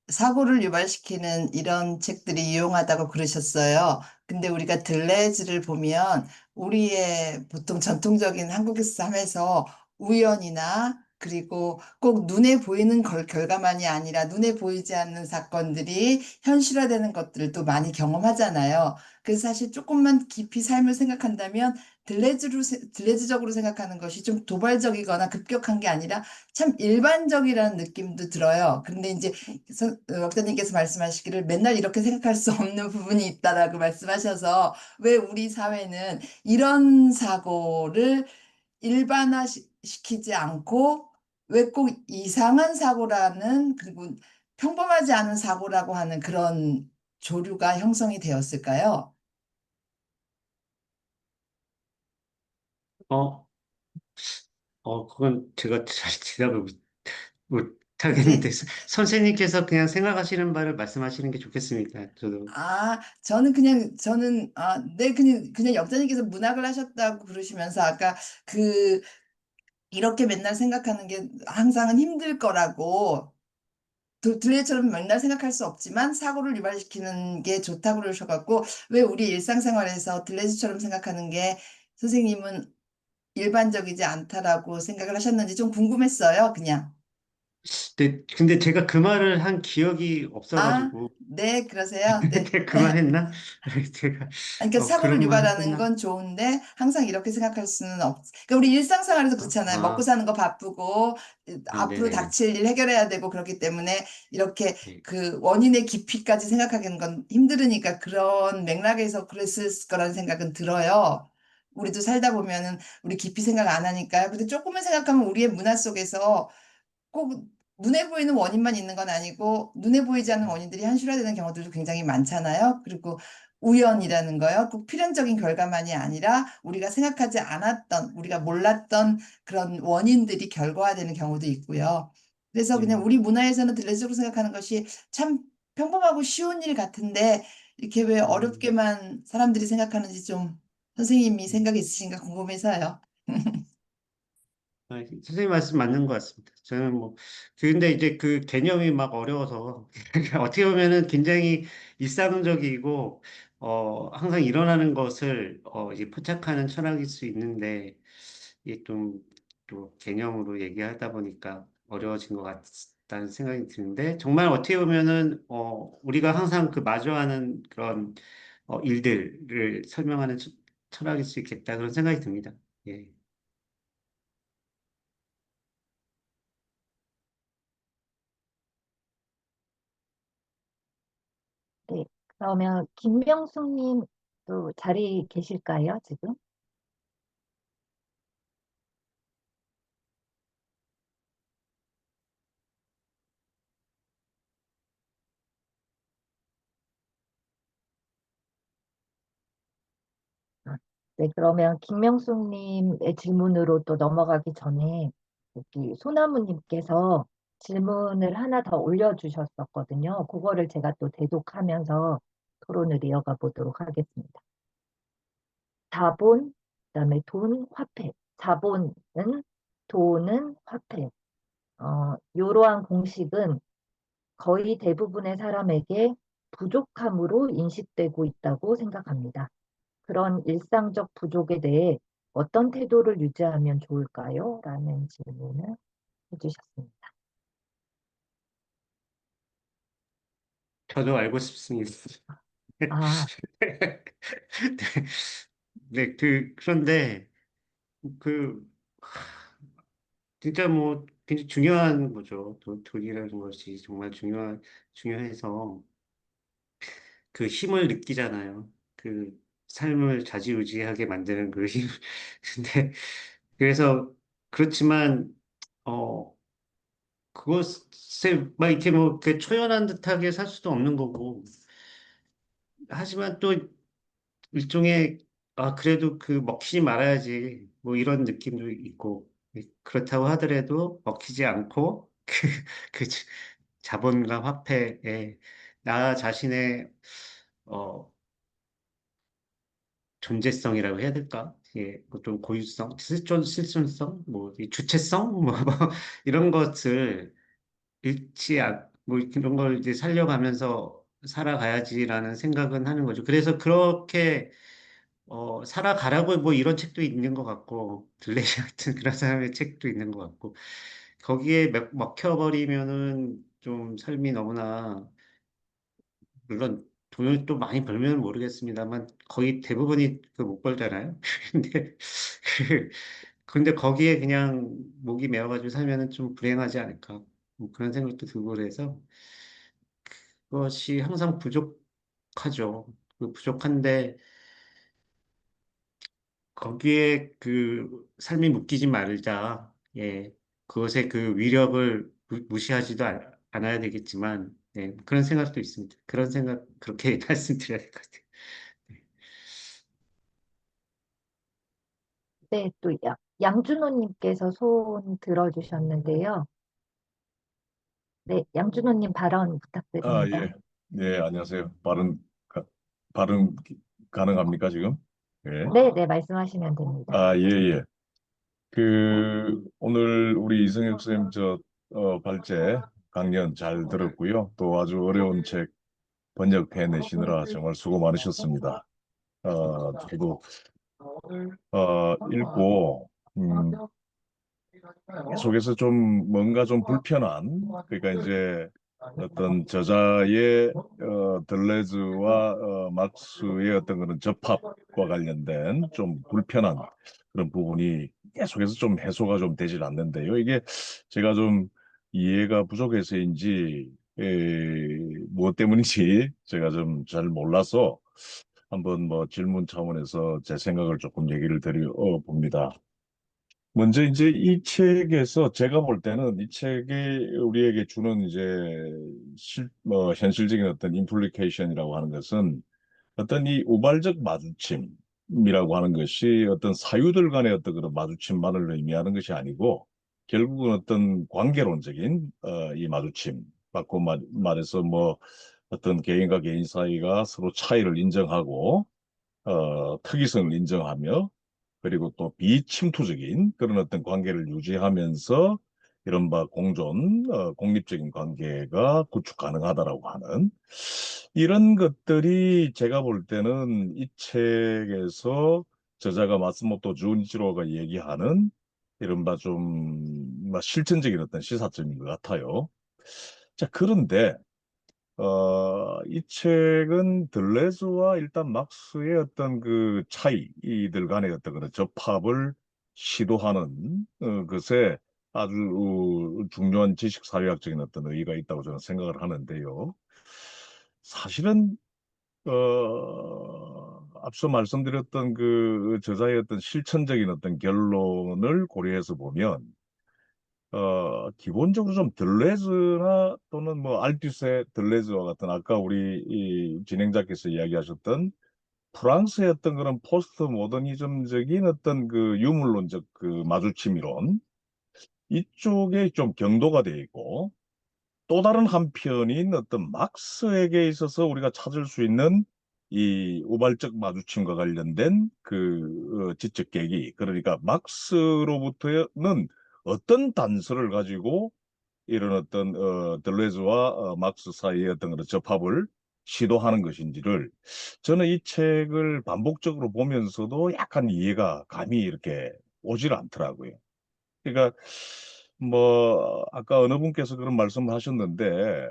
사고를 유발시키는 이런 책들이 유용하다고 그러셨어요. 근데 우리가 들레즈를 보면 우리의 보통 전통적인 한국에서 삶에서 우연이나 그리고 꼭 눈에 보이는 결과만이 아니라 눈에 보이지 않는 사건들이 현실화되는 것들을 또 많이 경험하잖아요. 그래서 사실 조금만 깊이 삶을 생각한다면 들레즈적으로 생각하는 것이 좀 도발적이거나 급격한 게 아니라 참 일반적이라는 느낌도 들어요. 근데 이제 wak자님께서 말씀하시기를 맨날 이렇게 생각할 수 없는 부분이 있다라고 말씀하셔서 왜 우리 사회는 이런 사고를 일반화시키지 않고 왜 꼭 이상한 사고라는 그리고 평범하지 않은 사고라고 하는 그런 조류가 형성이 되었을까요? 어, 그건 제가 잘 대답을 하겠는데, 그지? 선생님께서 그냥 생각하시는 바를 말씀하시는 게 좋겠습니다. 저도. 네, 그냥 역자님께서 문학을 하셨다고 그러시면서 아까 그, 이렇게 맨날 생각하는 게 항상은 힘들 거라고, 들레처럼 맨날 생각할 수 없지만 사고를 유발시키는 게 좋다고 그러셔갖고, 왜 우리 일상생활에서 들레즈처럼 생각하는 게 선생님은 일반적이지 않다라고 생각을 하셨는지 좀 궁금했어요, 그냥. 근데 제가 그 말을 한 기억이 없어가지고, 네, 그러세요. 네. 그 말 했나? 제가, 아니, 그러니까 사고를 그런 말 유발하는 했었나? 건 좋은데 항상 이렇게 생각할 수는 그러니까 우리 일상생활에서 그렇잖아요. 먹고 아, 사는 거 바쁘고 앞으로 네네네. 닥칠 일 해결해야 되고 그렇기 때문에 이렇게 네. 그 원인의 깊이까지 생각하기는 건 힘들으니까 그런 맥락에서 그랬을 거라는 생각은 들어요. 우리도 살다 보면은 우리 깊이 생각 안 하니까요. 근데 조금만 생각하면 우리의 문화 속에서 꼭 눈에 보이는 원인만 있는 건 아니고 눈에 보이지 않는 원인들이 현실화되는 경우들도 굉장히 많잖아요. 그리고 우연이라는 거요. 꼭 필연적인 결과만이 아니라 우리가 생각하지 않았던, 우리가 몰랐던 그런 원인들이 결과화되는 경우도 있고요. 그래서 그냥 음, 우리 문화에서는 들레적으로 생각하는 것이 참 평범하고 쉬운 일 같은데 이렇게 왜 음, 어렵게만 사람들이 생각하는지 좀 선생님이 음. 생각이 있으신가 궁금해서요. 선생님 말씀 맞는 것 같습니다. 저는 뭐, 근데 이제 그 개념이 막 어려워서, 어떻게 보면은 굉장히 일상적이고, 항상 일어나는 것을, 이제 포착하는 철학일 수 있는데, 이게 좀, 또 개념으로 얘기하다 보니까 어려워진 것 같다는 생각이 드는데, 정말 어떻게 보면은, 우리가 항상 그 마주하는 그런, 일들을 설명하는 철학일 수 있겠다, 그런 생각이 듭니다. 예. 네. 그러면 김명숙님 또 자리에 계실까요, 지금? 아, 네, 그러면 김명숙님의 질문으로 또 넘어가기 전에 여기 소나무님께서 질문을 하나 더 올려주셨었거든요. 그거를 제가 또 대독하면서 토론을 이어가 보도록 하겠습니다. 자본, 그다음에 돈, 화폐. 자본은 돈은 화폐. 이러한 공식은 거의 대부분의 사람에게 부족함으로 인식되고 있다고 생각합니다. 그런 일상적 부족에 대해 어떤 태도를 유지하면 좋을까요? 라는 질문을 해주셨습니다. 저도 알고 싶습니다. 아, 네, 그런데, 그, 진짜 뭐, 굉장히 중요한 거죠. 돈이라는 것이 정말 중요해서, 그 힘을 느끼잖아요. 그, 삶을 좌지우지하게 만드는 그 힘. 근데, 그래서, 그렇지만, 어, 그것에, 막 이렇게 뭐, 이렇게 초연한 듯하게 살 수도 없는 거고, 하지만 또, 일종의 그래도 그 먹히지 말아야지 뭐 이런 느낌도 있고 그렇다고 하더라도 먹히지 않고 그 자본과 화폐에 나 자신의 어 존재성이라고 해야 될까? 예, 뭐좀 고유성, 실존성, 뭐이 주체성, 뭐 이런 것을 뭐 이런 걸 이제 살려가면서 살아가야지라는 생각은 하는 거죠. 그래서 그렇게 살아가라고 뭐 이런 책도 있는 것 같고, 들레이 같은 그런 사람의 책도 있는 것 같고, 거기에 먹혀버리면은 좀 삶이 너무나, 물론 돈을 또 많이 벌면 모르겠습니다만, 거의 대부분이 그 못 벌잖아요. 근데, 그, 근데 거기에 그냥 목이 메어가지고 살면은 좀 불행하지 않을까. 뭐 그런 생각도 들고 그래서, 그것이 항상 부족하죠. 그 부족한데, 거기에 그 삶이 묶이지 말자. 예. 그것의 그 위력을 무시하지도 않아야 되겠지만, 예. 그런 생각도 있습니다. 그런 생각, 그렇게 말씀드려야 될 것 같아요. 네, 또 양준호님께서 손 들어주셨는데요. 네, 양준호님 발언 아, 부탁드립니다. 예. 네, 안녕하세요. 발음 가능합니까, 지금? 예. 네, 네, 말씀하시면 됩니다. 아, 예, 예. 오늘 우리 이승혁 선생님 발제 강연 잘 들었고요. 또 아주 어려운 책 번역해내시느라 정말 수고 많으셨습니다. 저도, 읽고, 속에서 좀 뭔가 좀 불편한, 그러니까 이제 어떤 저자의 들레즈와 막스의 어떤 그런 접합과 관련된 좀 불편한 그런 부분이 계속해서 좀 해소가 좀 되질 않는데요. 이게 제가 좀 이해가 부족해서인지 무엇 때문인지 제가 좀 잘 몰라서 한번 뭐 질문 차원에서 제 생각을 조금 얘기를 드려 봅니다. 먼저 이제 이 책에서 제가 볼 때는 이 책이 우리에게 주는 이제 현실적인 어떤 임플리케이션이라고 하는 것은 어떤 이 우발적 마주침이라고 하는 것이 어떤 사유들 간의 어떤 그런 마주침만을 의미하는 것이 아니고 결국은 어떤 관계론적인 이 마주침, 바꿔 말해서 뭐 어떤 개인과 개인 사이가 서로 차이를 인정하고 특이성을 인정하며 그리고 또 비침투적인 그런 어떤 관계를 유지하면서 이른바 공존, 공립적인 관계가 구축 가능하다라고 하는 이런 것들이 제가 볼 때는 이 책에서 저자가 마스모토 준이치로가 얘기하는 이른바 좀 실천적인 어떤 시사점인 것 같아요. 자, 그런데 이 책은 들레즈와 일단 막스의 어떤 그 차이들 간의 어떤 그런 접합을 시도하는 것에 아주 중요한 지식 사회학적인 어떤 의의가 있다고 저는 생각을 하는데요. 사실은 앞서 말씀드렸던 그 저자의 어떤 실천적인 어떤 결론을 고려해서 보면 기본적으로 좀 들레즈나 또는 뭐 알투세 들레즈와 같은 아까 우리 이 진행자께서 이야기하셨던 프랑스의 어떤 그런 포스트 모더니즘적인 어떤 그 유물론적 그 마주침 이론 이쪽에 좀 경도가 돼 있고 또 다른 한편인 어떤 막스에게 있어서 우리가 찾을 수 있는 이 우발적 마주침과 관련된 그 지적 계기 그러니까 막스로부터는 어떤 단서를 가지고 이런 어떤 들레즈와 막스 사이의 어떤 그런 접합을 시도하는 것인지를 저는 이 책을 반복적으로 보면서도 약간 이해가 감이 이렇게 오질 않더라고요. 그러니까 뭐 아까 어느 분께서 그런 말씀을 하셨는데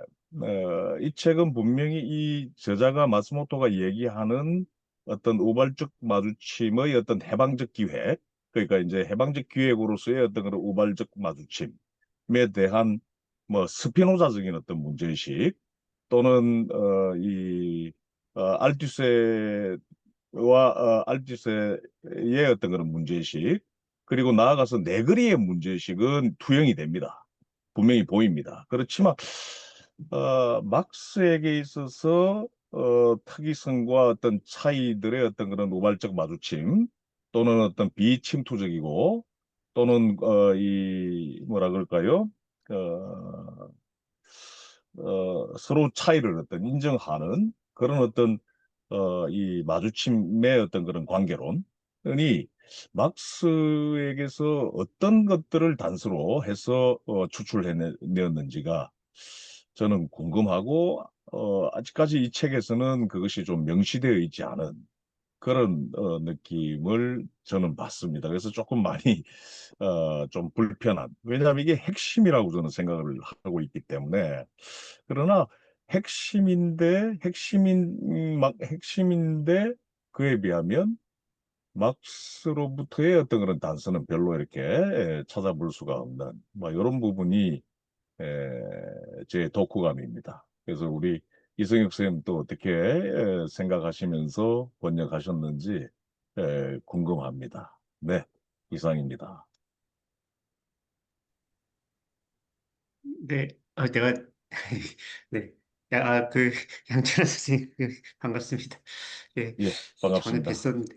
이 책은 분명히 이 저자가 마스모토가 얘기하는 어떤 우발적 마주침의 어떤 해방적 기획 그러니까 이제 해방적 기획으로서의 어떤 그런 우발적 마주침에 대한 뭐 스피노자적인 어떤 문제의식 또는 이 알투세와 알투세의 어떤 그런 문제의식 그리고 나아가서 네그리의 문제의식은 투영이 됩니다. 분명히 보입니다. 그렇지만 막스에게 있어서 특이성과 어떤 차이들의 어떤 그런 우발적 마주침 또는 어떤 비침투적이고 또는 이 뭐라 그럴까요? 어, 서로 차이를 어떤 인정하는 그런 어떤 이 마주침의 어떤 그런 관계론이 막스에게서 어떤 것들을 단서로 해서 추출해내었는지가 저는 궁금하고 아직까지 이 책에서는 그것이 좀 명시되어 있지 않은 그런 느낌을 저는 받습니다. 그래서 조금 많이 좀 불편한 왜냐하면 이게 핵심이라고 저는 생각을 하고 있기 때문에 그러나 핵심인데 그에 비하면 막스로부터의 어떤 그런 단서는 별로 이렇게 찾아볼 수가 없는 뭐 이런 부분이 제 독후감입니다. 그래서 우리 이성혁 선생님 또 어떻게 생각하시면서 번역하셨는지 궁금합니다. 네, 이상입니다. 네, 내가 네, 양철아 선생님 반갑습니다. 예, 예, 전에 반갑습니다. 뵀었는데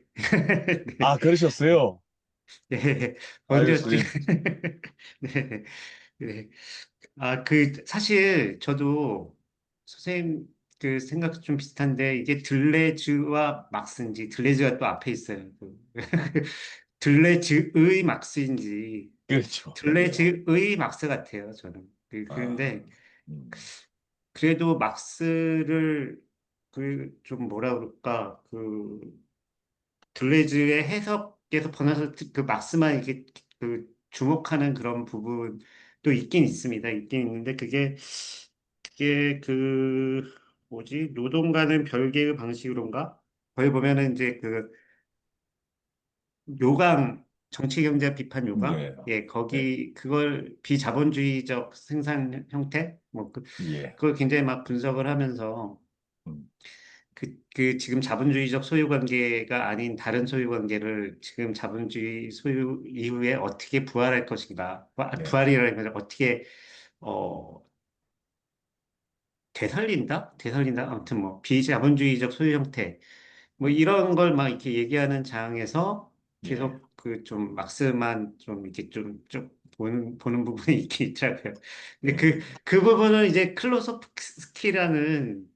네, 아, 그러셨어요? 네, 아유, 먼저 선생님. 네, 네. 사실 저도 선생님 그 생각 좀 비슷한데 이게 들레즈와 막스인지 들레즈가 또 앞에 있어요. 들레즈의 막스인지 그렇죠. 예. 들레즈의 막스 같아요. 저는. 아, 그런데 음, 그래도 막스를 좀 뭐라 그럴까 들레즈의 해석에서 벗어나서 그 막스만 이렇게 주목하는 그런 부분도 있긴 있습니다. 있긴 있는데 그게 뭐지? 노동과는 별개의 방식으로인가? 거기 보면은 이제 요강 정치경제 비판 요강 예, 예 예, 거기 그걸 비자본주의적 생산 형태 예. 그걸 굉장히 막 분석을 하면서 음, 지금 자본주의적 소유 관계가 아닌 다른 소유 관계를 지금 자본주의 소유 이후에 어떻게 부활할 것인가 예, 부활이라는 건 어떻게 어 되살린다 아무튼 뭐 비자본주의적 소유 형태 뭐 음, 이런 걸 막 이렇게 얘기하는 장에서 예, 계속 좀 막스만 좀 이렇게 좀 보는 부분이 있긴 있더라고요. 근데 음, 그 부분은 이제 클로소프스키라는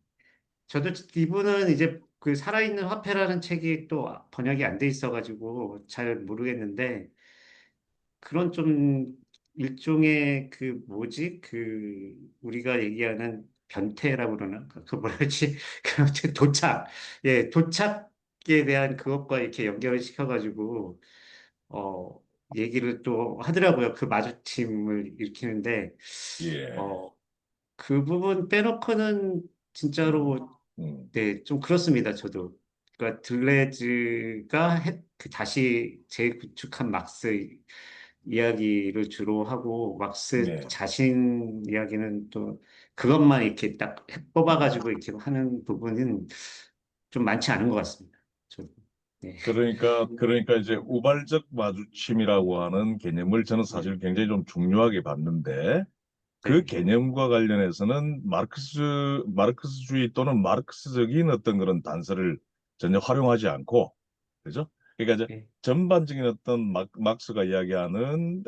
저도 이분은 이제 살아있는 화폐라는 책이 또 번역이 안 돼 있어가지고 잘 모르겠는데 그런 좀 일종의 뭐지? 우리가 얘기하는 변태라고 그러나? 뭐라 그러지? 그 아무튼 도착. 예, 도착에 대한 그것과 이렇게 연결을 시켜가지고, 어, 얘기를 또 하더라고요. 그 마주침을 일으키는데, 예, 어, 그 부분 빼놓고는 음, 진짜로, 음, 네, 좀 그렇습니다. 저도. 그러니까 들레즈가 다시 재구축한 막스 이야기를 주로 하고 막스 예, 자신 이야기는 또 그것만 이렇게 딱 뽑아가지고 이렇게 하는 부분은 좀 많지 않은 것 같습니다. 저도. 네. 그러니까 이제 우발적 마주침이라고 하는 개념을 저는 네. 사실 굉장히 좀 중요하게 봤는데, 그 네. 개념과 관련해서는 마르크스주의 또는 마르크스적인 어떤 그런 단서를 전혀 활용하지 않고, 그죠? 그러니까 이제 네. 전반적인 어떤 막스가 이야기하는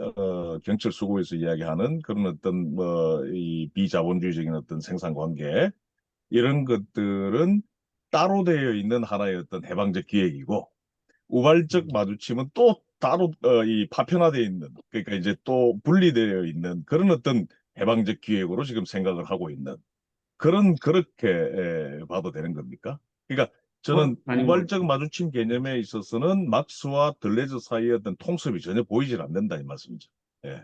경철 수고에서 이야기하는 그런 어떤 뭐 이 비자본주의적인 어떤 생산 관계 이런 것들은 따로 되어 있는 하나의 어떤 해방적 기획이고, 우발적 음. 마주침은 또 따로 이 파편화되어 있는, 그러니까 이제 또 분리되어 있는 그런 어떤 해방적 기획으로 지금 생각을 하고 있는 그렇게 봐도 되는 겁니까? 그러니까 저는 아닌 것 우발적 같아요. 마주침 개념에 있어서는 막스와 들레즈 사이의 어떤 통섭이 전혀 보이질 않는다 이 말씀이죠. 예,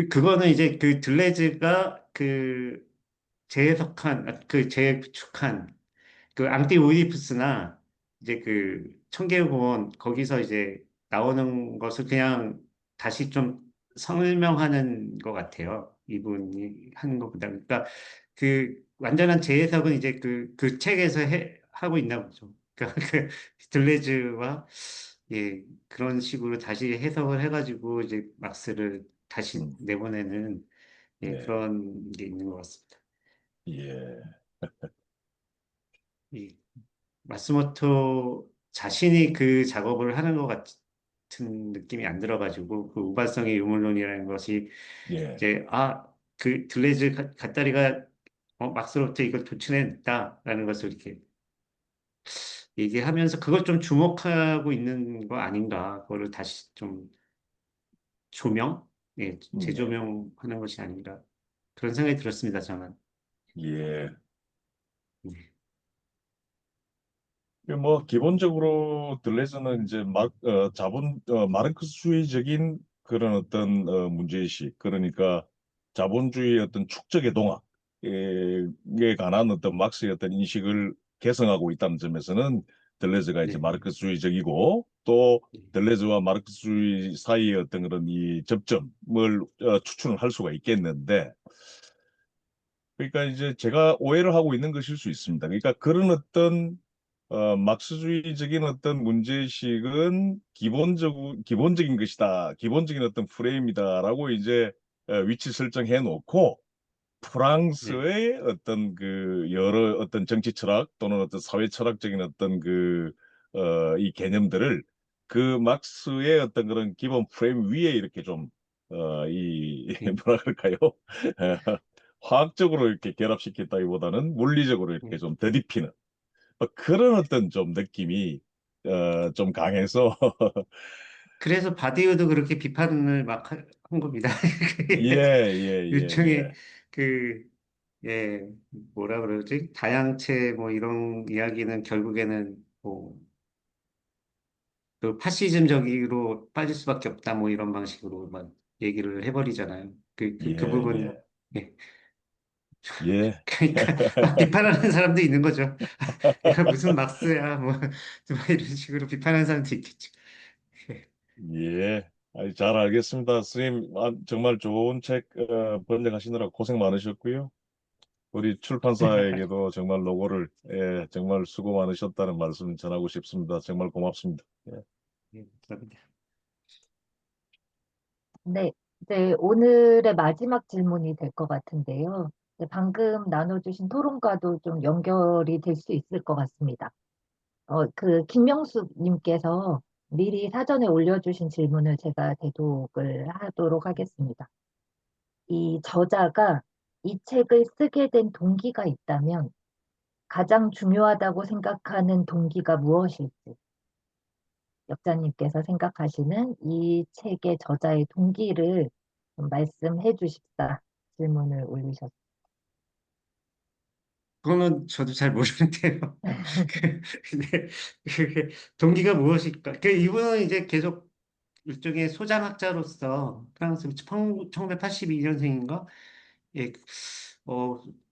그거는 이제 들레즈가 재구축한 앙띠 오이디푸스나 이제 청계공원 거기서 이제 나오는 것을 그냥 다시 좀 설명하는 것 같아요. 이분이 하는 것보다. 그러니까 완전한 재해석은 이제 그 책에서 하고 있나 보죠. 그러니까 들레즈와 예, 그런 식으로 다시 해석을 해가지고 이제 막스를 다시 음, 내보내는 예, 네, 그런 게 있는 것 같습니다. 예, 이 마스모토 자신이 그 작업을 하는 것 같은 느낌이 안 들어가지고 그 우발성의 유물론이라는 것이 예, 이제 들레즈 갓다리가 막스로부터 이걸 도출해냈다라는 것을 이렇게 얘기하면서 그걸 좀 주목하고 있는 거 아닌가 그거를 다시 좀 예, 예, 재조명하는 것이 아닌가 그런 생각이 들었습니다 저는 예. 네, 뭐 기본적으로 들레즈는 이제 마르크스주의적인 그런 어떤 문제의식, 그러니까 자본주의의 어떤 축적의 동학에 관한 어떤 막스의 어떤 인식을 개성하고 있다는 점에서는 들레즈가 이제 네, 마르크스주의적이고, 또 들레즈와 마르크스주의 사이의 어떤 그런 이 접점을 추측을 할 수가 있겠는데, 그러니까 이제 제가 오해를 하고 있는 것일 수 있습니다. 그러니까 그런 어떤 막스주의적인 어떤 문제의식은 기본적인 것이다. 기본적인 어떤 프레임이다라고 이제 위치 설정해 놓고, 네, 프랑스의 어떤 여러 어떤 정치 철학 또는 어떤 사회 철학적인 어떤 이 개념들을 그 막스의 어떤 그런 기본 프레임 위에 이렇게 좀 예, 뭐라 그럴까요? 화학적으로 이렇게 결합시켰다기보다는 물리적으로 이렇게 예. 좀 더딥히는 그런 어떤 좀 느낌이 좀 강해서 그래서 바디우도 그렇게 비판을 막 한 겁니다. 예, 예, 예, 일종의 예. 그, 예, 뭐라 그러지? 다양체 뭐 이런 이야기는 결국에는 뭐, 그 파시즘적으로 빠질 수밖에 없다 뭐 이런 방식으로 막 얘기를 해버리잖아요. 그 예, 부분, 예, 예. 예, 그러니까 막 비판하는 사람도 있는 거죠. 야, 무슨 막스야, 뭐, 뭐 이런 식으로 비판하는 사람도 있겠죠. 예. 예. 아이, 잘 알겠습니다. 선생님, 정말 좋은 책 번역하시느라 고생 많으셨고요. 우리 출판사에게도 정말 노고를, 정말 수고 많으셨다는 말씀 전하고 싶습니다. 정말 고맙습니다. 예. 예, 감사합니다. 네, 이제 오늘의 마지막 질문이 될 것 같은데요. 이제 방금 나눠주신 토론과도 좀 연결이 될 수 있을 것 같습니다. 김명숙 님께서 미리 사전에 올려주신 질문을 제가 대독을 하도록 하겠습니다. 이 저자가 이 책을 쓰게 된 동기가 있다면 가장 중요하다고 생각하는 동기가 무엇일지, 역자님께서 생각하시는 이 책의 저자의 동기를 좀 말씀해 주십사 질문을 올리셨습니다. 그거는 저도 잘 모르는데요. 근데 그게 동기가 무엇일까? 이분은 이제 계속 일종의 소장학자로서 프랑스 1982년생인가? 예,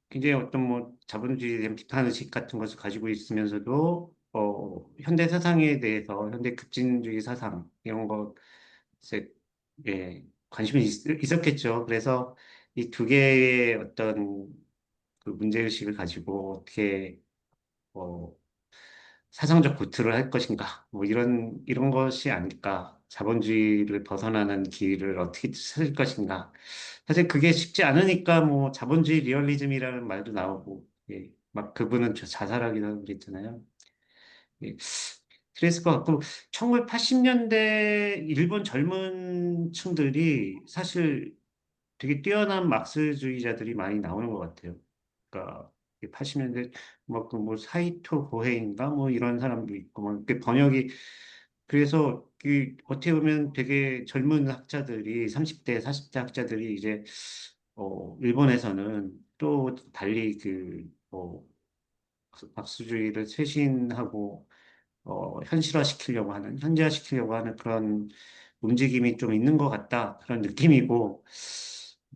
굉장히 어떤 뭐 자본주의에 대한 비판 의식 같은 것을 가지고 있으면서도 현대 사상에 대해서 현대 급진주의 사상 이런 것에 예, 관심이 있었겠죠. 그래서 이 두 개의 어떤 그 문제의식을 가지고 어떻게 어, 사상적 고투를 할 것인가, 뭐 이런 것이 아닐까. 자본주의를 벗어나는 길을 어떻게 찾을 것인가. 사실 그게 쉽지 않으니까 뭐 자본주의 리얼리즘이라는 말도 나오고, 예, 막 그분은 자살하기도 그랬잖아요. 예, 그랬을 것 같고, 1980년대 일본 젊은 층들이 사실 되게 뛰어난 막스주의자들이 많이 나오는 것 같아요. 그러니까 80년대 뭐 사이토 고헤인가 뭐 이런 사람도 있고 뭐 이렇게 번역이 그래서 어떻게 보면 되게 젊은 학자들이 30대 40대 학자들이 이제 일본에서는 또 달리 막스주의를 쇄신하고 현지화시키려고 하는 그런 움직임이 좀 있는 것 같다. 그런 느낌이고,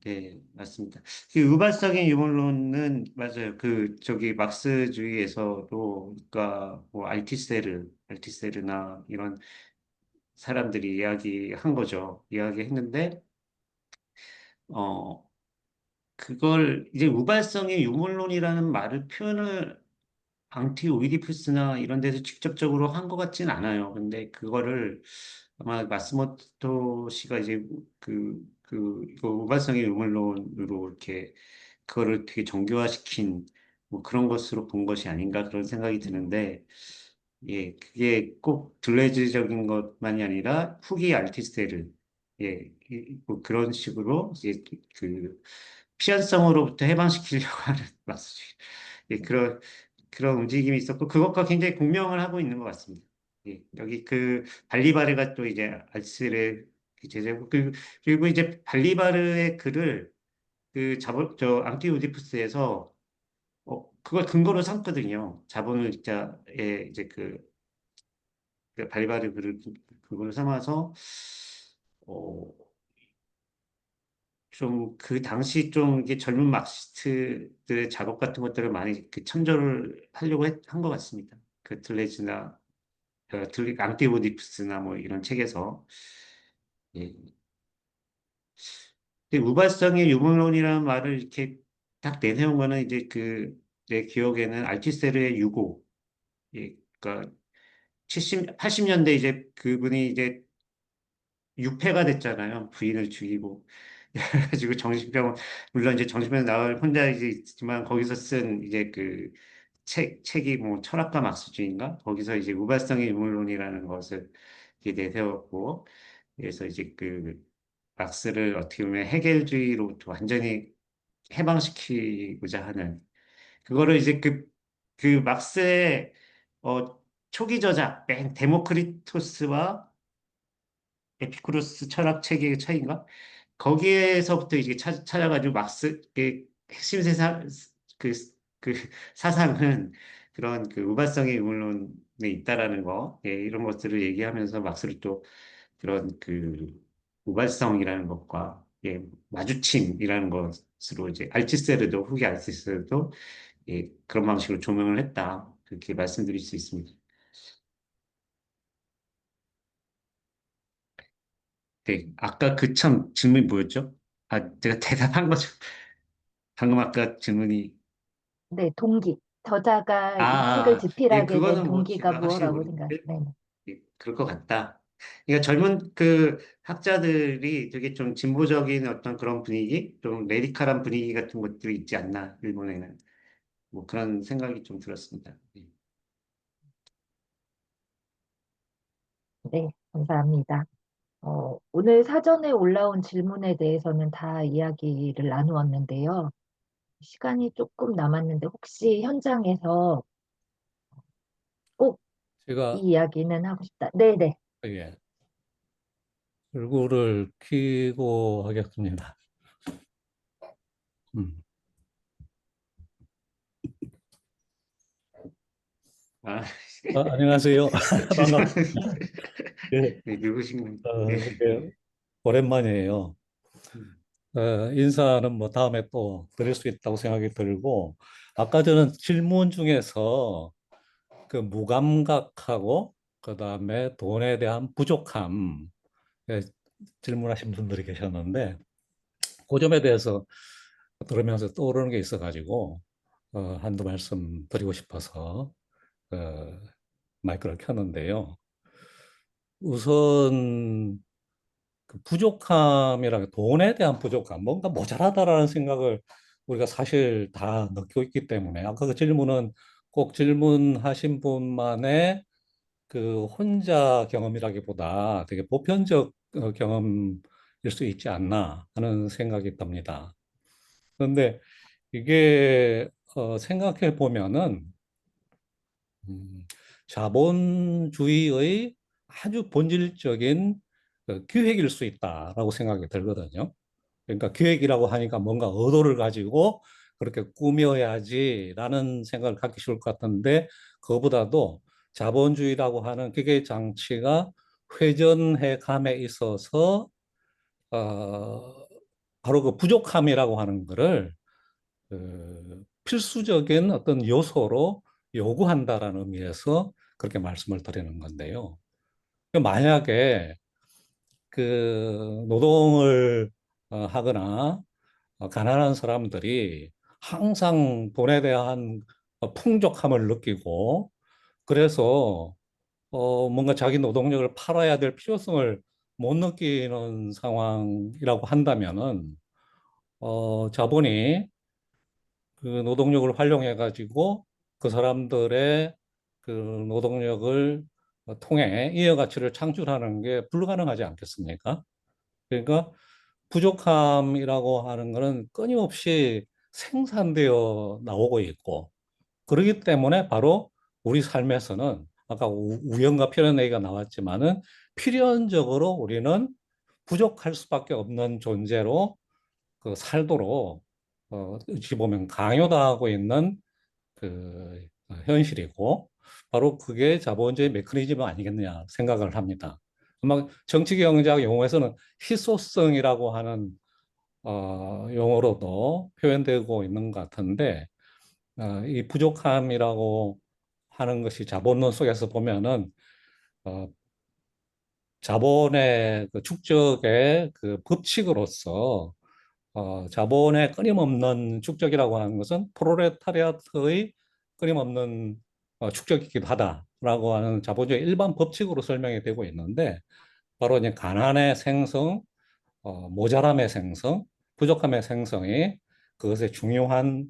네, 맞습니다. 그 우발적인 유물론은 맞아요. 저기 막스주의에서도, 그러니까 뭐 알티세르나 이런 사람들이 이야기한 거죠. 이야기했는데, 어, 그걸 이제 우발성의 유물론이라는 말을 표현을 방티 오이디푸스나 이런 데서 직접적으로 한 것 같진 않아요. 근데 그거를 아마 마스모토 씨가 이제 이거 우발성의 유물론으로 이렇게 그거를 되게 정교화시킨 뭐 그런 것으로 본 것이 아닌가 그런 생각이 드는데, 예, 그게 꼭 들레즈적인 것만이 아니라 후기 알티스트를, 예, 뭐 그런 식으로 이제 피연성으로부터 해방시키려고 하는 마스지. 예, 그런 움직임이 있었고, 그것과 굉장히 공명을 하고 있는 것 같습니다. 예, 여기 발리바르가 또 이제 알스를 제재고, 그리고 이제 발리바르의 글을 앙티 오디푸스에서, 그걸 근거로 삼거든요. 자본주의자의 이제 발리바르 글을 근거로 삼아서, 어, 좀 그 당시 좀 이게 젊은 마크시스트들의 작업 같은 것들을 많이 참조를 하려고 한 것 같습니다. 들레즈나 앙티오디푸스나 뭐 이런 책에서. 예. 근데 우발성의 유물론이라는 말을 이렇게 딱 내세운 거는 이제 내 기억에는 알티세르의 유고, 예, 그러니까 80년대 이제 그분이 이제 유폐가 됐잖아요. 부인을 죽이고. 그래가지고 물론 이제 정신병 나을 혼자 이제 있지만 거기서 쓴 이제 책이 뭐 철학과 막스주의인가? 거기서 이제 우발성의 유물론이라는 것을 이제 내세웠고, 그래서 이제 막스를 어떻게 보면 해결주의로부터 완전히 해방시키고자 하는 그거를 이제 그 막스의 어, 초기 저작 맨 데모크리토스와 에피쿠로스 철학 체계의 차이인가? 거기에서부터 이제 찾아가지고 막스의 핵심 세상 그, 그 사상은 그런 그 우발성의 의문론에 있다라는 거, 예, 이런 것들을 얘기하면서 막스를 또 그런 그 우발성이라는 것과 예, 마주침이라는 것으로 이제 알티세르도 후기 알티세르도 예, 그런 방식으로 조명을 했다. 그렇게 말씀드릴 수 있습니다. 네, 아까 그 참 질문이 뭐였죠? 아, 제가 대답한 거죠. 방금 아까 질문이 네, 동기. 저자가 아, 이 책을 예, 집필하게 된 그거는 뭐 동기가 제가 확실히 무엇라고 생각? 모르겠는데 네. 예, 그럴 것 같다. 그러니까 젊은 그 학자들이 되게 좀 진보적인 어떤 그런 분위기, 좀 레디칼한 분위기 같은 것들이 있지 않나, 일본에는. 뭐 그런 생각이 좀 들었습니다. 예. 네, 감사합니다. 오늘 사전에 올라온 질문에 대해서는 다 이야기를 나누었는데요. 시간이 조금 남았는데 혹시 현장에서 꼭 이 제가 이야기는 하고 싶다. 네네. 예, 얼굴을 켜고 하겠습니다. 음. 아, 안녕하세요. 반갑습니다. 죄송합니다. 예, 네, 누구신 분? 예. 이게 오랜만이에요. 음, 인사는 뭐 다음에 또 드릴 수 있다고 생각이 들고, 아까 저는 질문 중에서 그 무감각하고, 그 다음에 돈에 대한 부족함, 예, 질문하신 분들이 계셨는데, 그 점에 대해서 들으면서 떠오르는 게 있어가지고, 한두 말씀 드리고 싶어서, 어, 마이크를 켰는데요. 우선 그 부족함이라 돈에 대한 부족함, 뭔가 모자라다라는 생각을 우리가 사실 다 느끼고 있기 때문에 아까 그 질문은 꼭 질문하신 분만의 그 혼자 경험이라기보다 되게 보편적 경험일 수 있지 않나 하는 생각이 듭니다. 그런데 이게 생각해 보면은 음, 자본주의의 아주 본질적인 기획일 수 있다라고 생각이 들거든요. 그러니까 기획이라고 하니까 뭔가 의도를 가지고 그렇게 꾸며야지라는 생각을 갖기 쉬울 것 같은데 그거보다도 자본주의라고 하는 기계 장치가 회전해 감에 있어서 어, 바로 그 부족함이라고 하는 거를 필수적인 어떤 요소로 요구한다라는 의미에서 그렇게 말씀을 드리는 건데요. 만약에 그 노동을 하거나 가난한 사람들이 항상 돈에 대한 풍족함을 느끼고 그래서 뭔가 자기 노동력을 팔아야 될 필요성을 못 느끼는 상황이라고 한다면은 자본이 그 노동력을 활용해 가지고 그 사람들의 그 노동력을 통해 이해 가치를 창출하는 게 불가능하지 않겠습니까? 그러니까 부족함이라고 하는 것은 끊임없이 생산되어 나오고 있고 그렇기 때문에 바로 우리 삶에서는 아까 우연과 필연 얘기가 나왔지만은 필연적으로 우리는 부족할 수밖에 없는 존재로 그 살도록 어찌 보면 강요당하고 있는 그 현실이고 바로 그게 자본주의 메커니즘 아니겠느냐 생각을 합니다. 아마 정치경제학 용어에서는 희소성이라고 하는 용어로도 표현되고 있는 것 같은데 이 부족함이라고 하는 것이 자본론 속에서 보면은 어, 자본의 그 축적의 그 법칙으로서 자본의 끊임없는 축적이라고 하는 것은 프롤레타리아트의 끊임없는 축적이기도 하다라고 하는 자본주의 일반 법칙으로 설명이 되고 있는데 바로 이제 가난의 생성, 모자람의 생성, 부족함의 생성이 그것의 중요한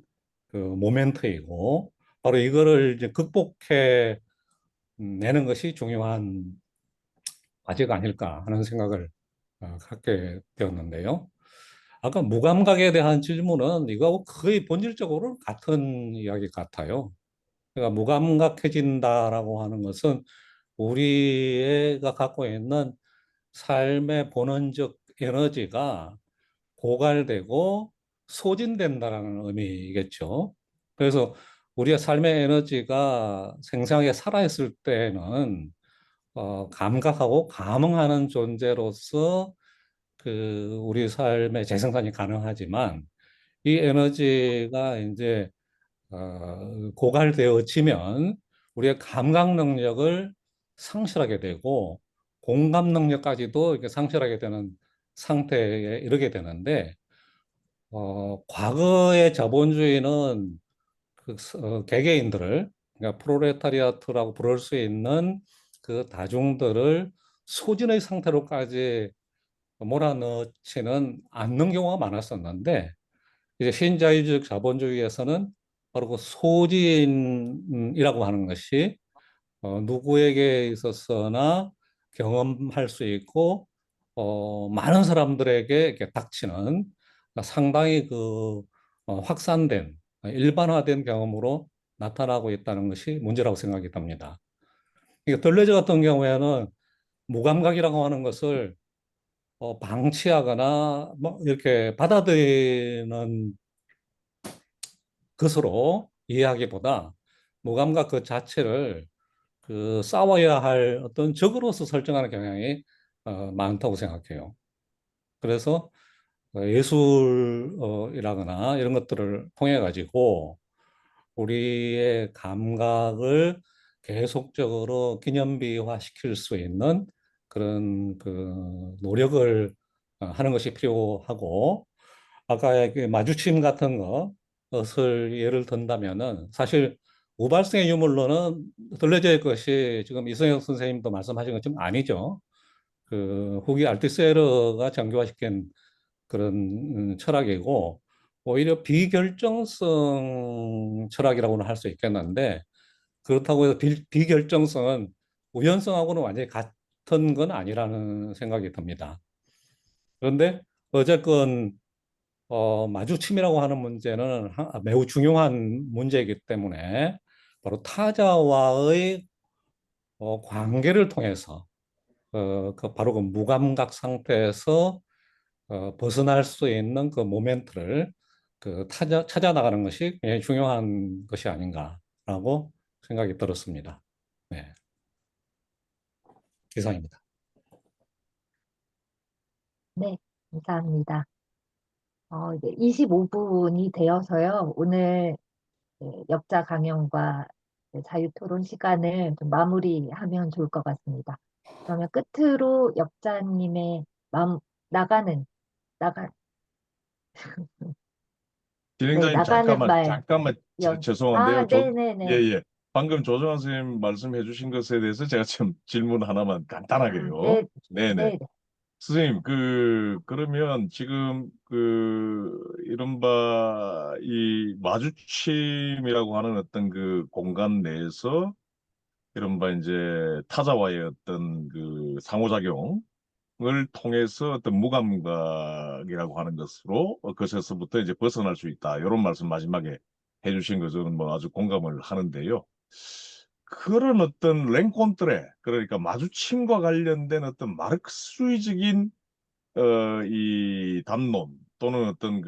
그 모멘트이고 바로 이거를 이제 극복해 내는 것이 중요한 과제가 아닐까 하는 생각을 갖게 되었는데요. 아까 무감각에 대한 질문은 이거하고 거의 본질적으로 같은 이야기 같아요. 그러니까 무감각해진다라고 하는 것은 우리가 갖고 있는 삶의 본원적 에너지가 고갈되고 소진된다라는 의미겠죠. 그래서 우리의 삶의 에너지가 생생하게 살아있을 때는 감각하고 감응하는 존재로서 우리 삶의 재생산이 가능하지만 이 에너지가 이제 고갈되어지면 우리의 감각 능력을 상실하게 되고 공감 능력까지도 이렇게 상실하게 되는 상태에 이르게 되는데 과거의 자본주의는 개개인들을 그러니까 프롤레타리아트라고 부를 수 있는 그 다중들을 소진의 상태로까지 몰아넣지는 않는 경우가 많았었는데 이제 신자유주의 자본주의에서는 바로 그 소진이라고 하는 것이 누구에게 있어서나 경험할 수 있고 많은 사람들에게 이렇게 닥치는 상당히 확산된 일반화된 경험으로 나타나고 있다는 것이 문제라고 생각이 듭니다. 그러니까 들레즈 같은 경우에는 무감각이라고 하는 것을 방치하거나 뭐 이렇게 받아들이는 것으로 이해하기보다 무감각 그 자체를 싸워야 할 어떤 적으로서 설정하는 경향이 많다고 생각해요. 그래서 예술이라거나 이런 것들을 통해 가지고 우리의 감각을 계속적으로 기념비화 시킬 수 있는 그런 노력을 하는 것이 필요하고 아까 그 마주침 같은 것을 예를 든다면은 사실 우발성의 유물론은 들려질 것이 지금 이성혁 선생님도 말씀하신 것처럼 아니죠. 후기 알티세르가 정교화시킨 그런 철학이고 오히려 비결정성 철학이라고는 할 수 있겠는데 그렇다고 해서 비결정성은 우연성하고는 완전히 같은 건 아니라는 생각이 듭니다. 그런데 어쨌건 마주침이라고 하는 문제는 매우 중요한 문제이기 때문에 바로 타자와의 관계를 통해서 바로 그 무감각 상태에서 벗어날 수 있는 그 모멘트를 찾아 나가는 것이 굉장히 중요한 것이 아닌가라고 생각이 들었습니다. 네, 이상입니다. 네, 감사합니다. 이제 25분이 되어서요. 오늘 역자 강연과 자유 토론 시간을 좀 마무리하면 좋을 것 같습니다. 그러면 끝으로 역자님의 나가는, 나가, 네, 진행자님, 나가는 말, 잠깐만, 죄송한데요. 예, 네네네. 예. 방금 조정환 선생님 말씀해 주신 것에 대해서 제가 좀 질문 하나만 간단하게요. 네, 네네. 네, 선생님, 그러면 지금 이른바 이 마주침이라고 하는 어떤 그 공간 내에서 이른바 이제 타자와의 어떤 그 상호작용, 을 통해서 어떤 무감각이라고 하는 것으로 그것에서부터 이제 벗어날 수 있다. 이런 말씀 마지막에 해주신 거 저는 뭐 아주 공감을 하는데요. 그런 어떤 랭콘트레, 그러니까 마주침과 관련된 어떤 마르크스주의적인 이 담론 또는 어떤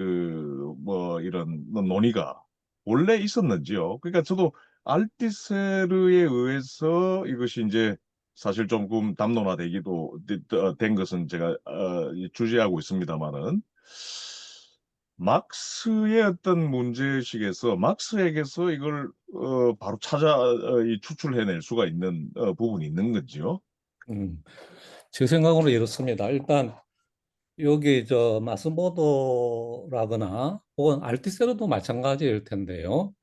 뭐 이런 논의가 원래 있었는지요? 그러니까 저도 알티세르에 의해서 이것이 이제 사실 조금 담론화되기도 된 것은 제가 주제하고 있습니다만은 막스의 어떤 문제의식에서 막스에게서 이걸 바로 이 추출해낼 수가 있는 부분이 있는 건지요? 음, 제 생각으로 이렇습니다. 일단 여기 마스모도라거나 혹은 알티세르도 마찬가지일 텐데요.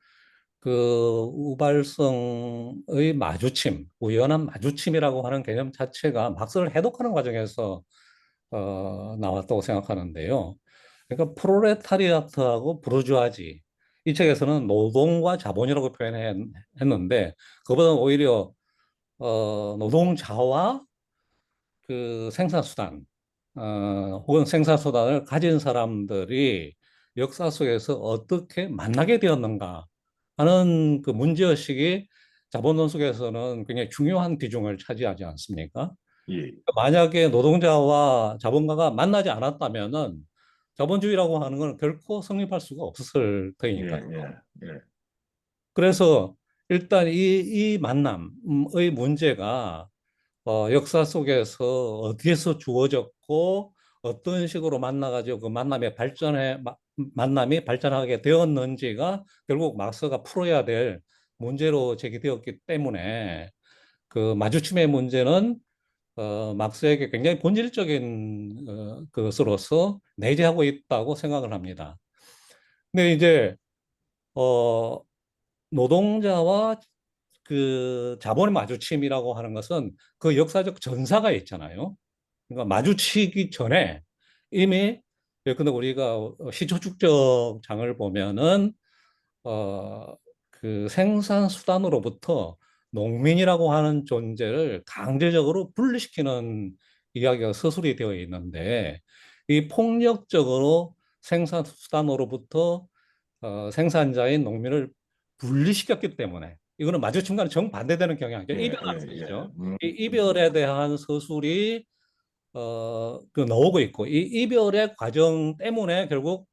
우발성의 마주침, 우연한 마주침이라고 하는 개념 자체가 막스를 해독하는 과정에서 나왔다고 생각하는데요. 그러니까 프롤레타리아트하고 부르주아지 이 책에서는 노동과 자본이라고 표현했는데 그보다는 오히려 노동자와 생산수단 혹은 생산수단을 가진 사람들이 역사 속에서 어떻게 만나게 되었는가 하는 그 문제의식이 자본론 속에서는 굉장히 중요한 비중을 차지하지 않습니까? 예, 만약에 노동자와 자본가가 만나지 않았다면은 자본주의라고 하는 건 결코 성립할 수가 없을 예, 테니까요. 예, 그래서 일단 이 만남의 문제가 역사 속에서 어디에서 주어졌고 어떤 식으로 만나가지고 그 만남이 발전하게 되었는지가 결국 막스가 풀어야 될 문제로 제기되었기 때문에 그 마주침의 문제는 막스에게 굉장히 본질적인 것으로서 내재하고 있다고 생각을 합니다. 근데 이제 어, 노동자와 그 자본의 마주침이라고 하는 것은 그 역사적 전사가 있잖아요. 그러니까 마주치기 전에 이미 예컨대 우리가 시초축적 장을 보면은 어, 그 생산 수단으로부터 농민이라고 하는 존재를 강제적으로 분리시키는 이야기가 서술이 되어 있는데 이 폭력적으로 생산 수단으로부터 생산자인 농민을 분리시켰기 때문에 이거는 마주침과는 정반대되는 경향이죠. 예, 이별하는 예, 예. 것이죠. 이 이별에 대한 서술이 그 나오고 있고 이 이별의 과정 때문에 결국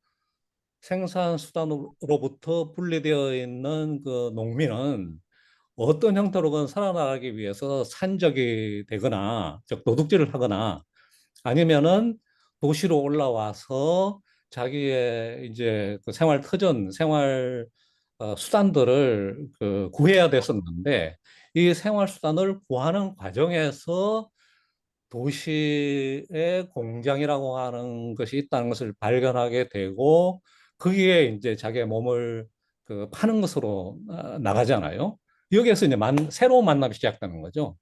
생산 수단으로부터 분리되어 있는 그 농민은 어떤 형태로건 살아나가기 위해서 산적이 되거나 즉 도둑질을 하거나 아니면은 도시로 올라와서 자기의 이제 그 생활 터전, 생활 수단들을 그 구해야 됐었는데 이 생활 수단을 구하는 과정에서 도시의 공장이라고 하는 것이 있다는 것을 발견하게 되고 거기에 이제 자기의 몸을 그 파는 것으로 나가잖아요. 여기에서 이제 새로운 만남이 시작되는 거죠.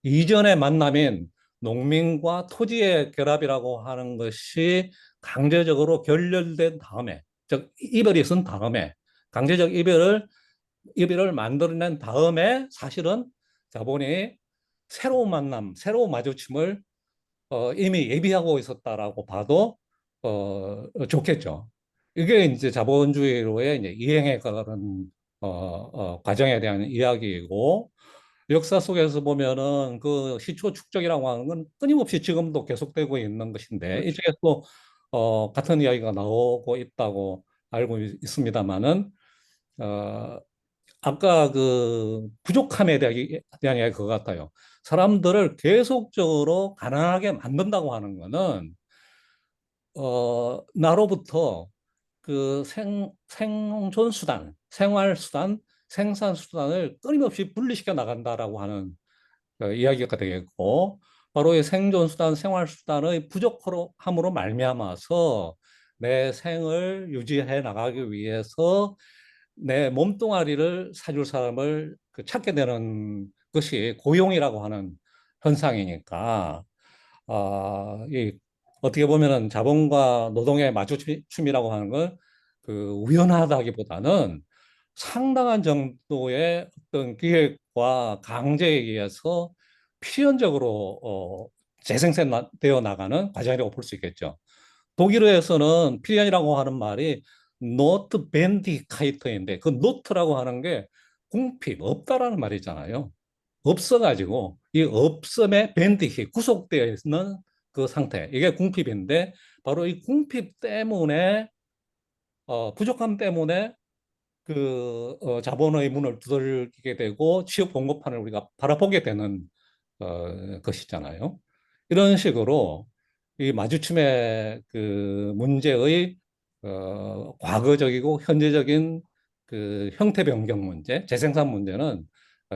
이전의 만남인 농민과 토지의 결합이라고 하는 것이 강제적으로 결렬된 다음에, 즉 이별이 있은 다음에 강제적 이별을 만들어낸 다음에 사실은 자본이 새로운 만남, 새로운 마주침을 이미 예비하고 있었다라고 봐도 좋겠죠. 이게 이제 자본주의로의 이제 이행에 따른 과정에 대한 이야기이고 역사 속에서 보면은 그 시초 축적이라고 하는 건 끊임없이 지금도 계속되고 있는 것인데 그렇죠. 이쪽에 또 같은 이야기가 나오고 있다고 알고 있습니다만은 어, 아까 그 부족함에 대한 이야기 그거 같아요. 사람들을 계속적으로 가난하게 만든다고 하는 거는 나로부터 그 생존 수단, 생활 수단, 생산 수단을 끊임없이 분리시켜 나간다라고 하는 이야기가 되겠고, 바로 이 생존 수단, 생활 수단의 부족함으로 말미암아서 내 생을 유지해 나가기 위해서 내 몸뚱아리를 사줄 사람을 그 찾게 되는 것이 고용이라고 하는 현상이니까, 이 어떻게 보면은 자본과 노동의 마주침이라고 하는 건 그 우연하다기보다는 상당한 정도의 어떤 기획과 강제에 의해서 필연적으로 재생산되어 나가는 과정이라고 볼 수 있겠죠. 독일어에서는 필연이라고 하는 말이 노트 벤디 카이터인데 그 노트라고 하는 게 궁핍, 없다라는 말이잖아요. 없어가지고 이 없음에 밴딩이 구속되어 있는 그 상태 이게 궁핍인데 바로 이 궁핍 때문에 부족함 때문에 그 자본의 문을 두들기게 되고 취업 공급판을 우리가 바라보게 되는 것이잖아요. 이런 식으로 이 마주침의 그 문제의 과거적이고 현재적인 그 형태 변경 문제, 재생산 문제는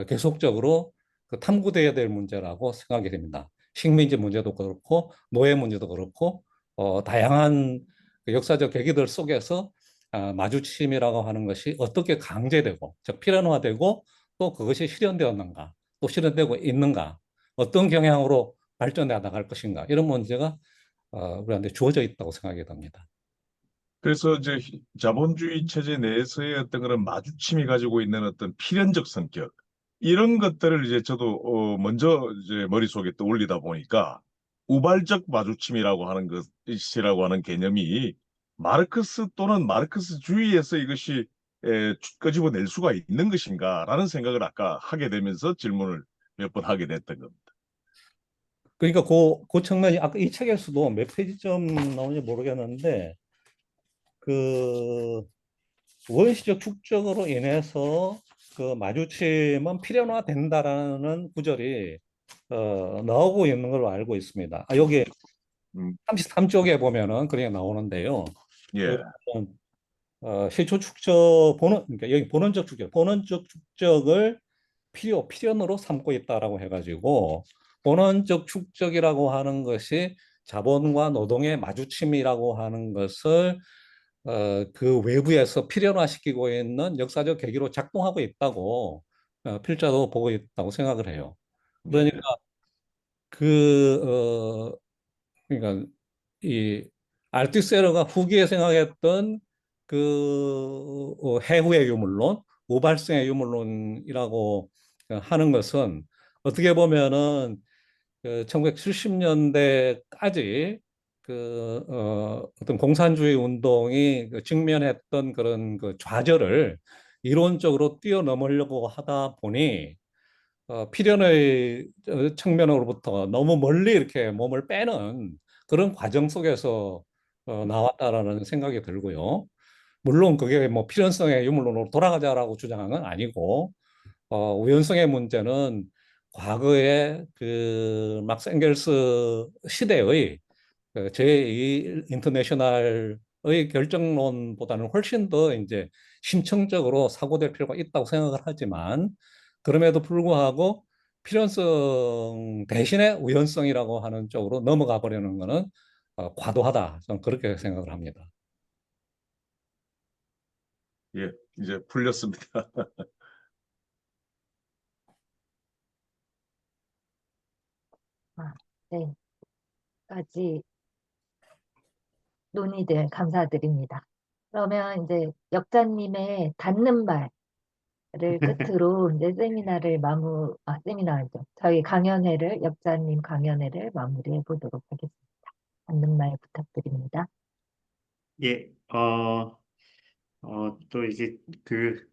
계속적으로 그 탐구돼야 될 문제라고 생각이 됩니다. 식민지 문제도 그렇고 노예 문제도 그렇고 다양한 그 역사적 계기들 속에서 마주침이라고 하는 것이 어떻게 강제되고 즉 필연화되고 또 그것이 실현되었는가 또 실현되고 있는가 어떤 경향으로 발전해 나갈 것인가 이런 문제가 우리한테 주어져 있다고 생각이 됩니다. 그래서 이제 자본주의 체제 내에서의 어떤 그런 마주침이 가지고 있는 어떤 필연적 성격 이런 것들을 이제 저도 먼저 이제 머릿속에 떠올리다 보니까 우발적 마주침이라고 하는 것이라고 하는 개념이 마르크스 또는 마르크스주의에서 이것이 끄집어낼 수가 있는 것인가라는 생각을 아까 하게 되면서 질문을 몇 번 하게 됐던 겁니다. 그러니까 그 측면이 아까 이 책에서도 몇 페이지쯤 나오는지 모르겠는데 그 원시적 축적으로 인해서 그 마주침은 필연화된다라는 구절이 나오고 있는 걸로 알고 있습니다. 여기 음, 33쪽에 보면은 그게 나오는데요. 예, 실초 축적 그러니까 여기 본원적 축적을 필연으로 삼고 있다라고 해가지고 본원적 축적이라고 하는 것이 자본과 노동의 마주침이라고 하는 것을 그 외부에서 필연화시키고 있는 역사적 계기로 작동하고 있다고 필자도 보고 있다고 생각을 해요. 그러니까 예, 그 그러니까 이 알투세르가 후기에 생각했던 그 해후의 유물론, 우발성의 유물론이라고 하는 것은 어떻게 보면은 그 1970년대까지 그 어떤 공산주의 운동이 그 직면했던 그런 그 좌절을 이론적으로 뛰어넘으려고 하다 보니 필연의 측면으로부터 너무 멀리 이렇게 몸을 빼는 그런 과정 속에서 나왔다라는 생각이 들고요. 물론 그게 뭐 필연성의 유물론으로 돌아가자라고 주장한 건 아니고 우연성의 문제는 과거에 그 막스 앵겔스 시대의 그 제2 인터내셔널의 결정론보다는 훨씬 더 이제 심층적으로 사고될 필요가 있다고 생각을 하지만 그럼에도 불구하고 필연성 대신에 우연성이라고 하는 쪽으로 넘어가 버리는 것은 과도하다. 저는 그렇게 생각을 합니다. 예, 이제 풀렸습니다. 아, 네. 까지 논의들 감사드립니다. 그러면 이제 역자님의 닿는 말을 끝으로 이제 세미나죠. 저희 강연회를, 역자님 강연회를 마무리해 보도록 하겠습니다. 닿는 말 부탁드립니다. 예, 또 이제 그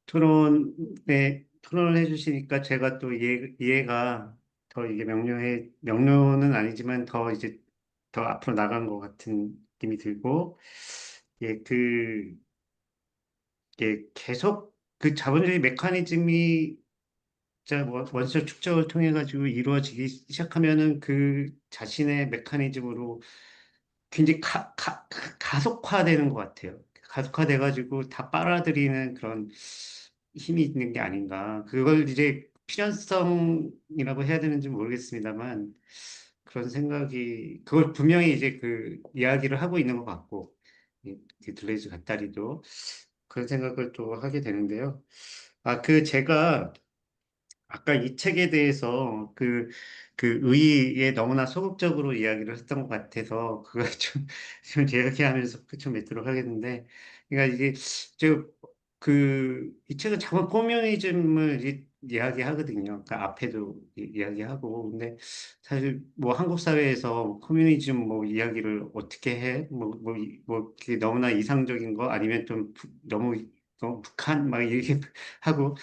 토론을 해주시니까 제가 또 이해가 더 이게 명료는 아니지만 더 이제 더 앞으로 나간 것 같은 느낌이 들고, 예, 계속 그 자본주의 메커니즘이 자, 원서 축적을 통해 가지고 이루어지기 시작하면은 그 자신의 메커니즘으로 굉장히 가속화되는 것 같아요. 가속화돼 가지고 다 빨아들이는 그런 힘이 있는 게 아닌가. 그걸 이제 필연성이라고 해야 되는지 모르겠습니다만 그런 생각이 그걸 분명히 이제 그 이야기를 하고 있는 것 같고 그 들레이즈 갓다리도 그런 생각을 또 하게 되는데요. 제가 아까 이 책에 대해서 그 의의에 너무나 소극적으로 이야기를 했던 것 같아서 그걸 좀 이야기하면서 끝좀 맺도록 하겠는데, 그러니까 이게 이 책은 자본 커뮤니즘을 이야기하거든요. 그러니까 앞에도 이야기하고, 근데 사실 뭐 한국 사회에서 커뮤니즘 뭐 이야기를 어떻게 해? 그게 너무나 이상적인 거 아니면 좀 너무 북한 막 얘기하고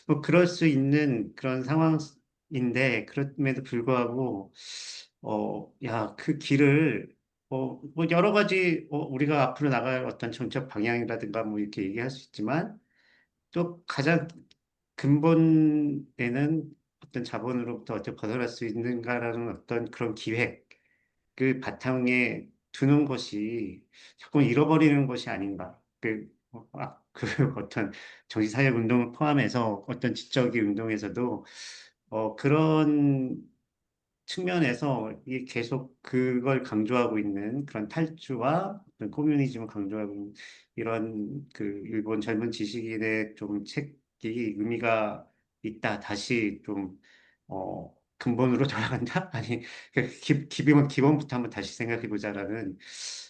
뭐 그럴 수 있는 그런 상황인데 그럼에도 불구하고 그 길을 뭐 여러 가지 우리가 앞으로 나갈 어떤 정책 방향이라든가 뭐 이렇게 얘기할 수 있지만 또 가장 근본에는 어떤 자본으로부터 어떻게 벗어날 수 있는가라는 어떤 그런 기획 그 바탕에 두는 것이 자꾸 잃어버리는 것이 아닌가. 그 어떤 정치사회 운동을 포함해서 어떤 지적인 운동에서도 그런 측면에서 이게 계속 그걸 강조하고 있는 그런 탈주와 어떤 커뮤니즘을 강조하고 있는 이런 그 일본 젊은 지식인의 좀 책이 의미가 있다. 다시 좀 근본으로 돌아간다? 아니 기본부터 한번 다시 생각해 보자라는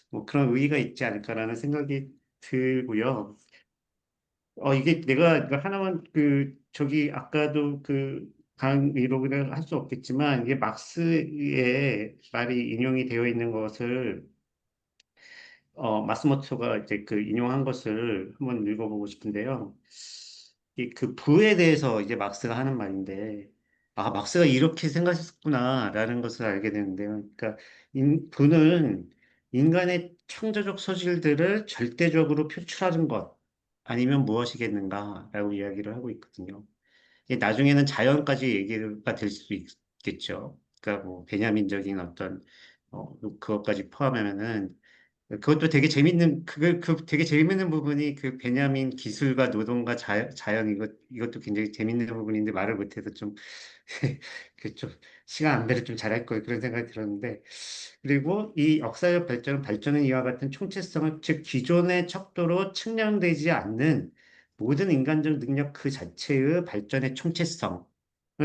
뭐 그런 의의가 있지 않을까라는 생각이 들고요. 이게 내가 이거 하나만 저기 아까도 강의로는 할 수 없겠지만 이게 막스의 말이 인용이 되어 있는 것을 마스모토가 이제 그 인용한 것을 한번 읽어보고 싶은데요. 이 그 부에 대해서 이제 막스가 하는 말인데, 아, 막스가 이렇게 생각했구나라는 것을 알게 되는데요. 그러니까 부는 인간의 창조적 소질들을 절대적으로 표출하는 것 아니면 무엇이겠는가라고 이야기를 하고 있거든요. 이게 나중에는 자연까지 얘기가 될 수도 있겠죠. 그러니까 뭐 베냐민적인 어떤 그것까지 포함하면은 그것도 되게 재밌는 그 되게 재밌는 부분이 그 베냐민 기술과 노동과 자연 이것도 굉장히 재밌는 부분인데 말을 못해서 좀 그 좀 시간 안 되를 좀 잘할 걸 그런 생각이 들었는데 그리고 이 역사적 발전은 이와 같은 총체성을 즉 기존의 척도로 측량되지 않는 모든 인간적 능력 그 자체의 발전의 총체성을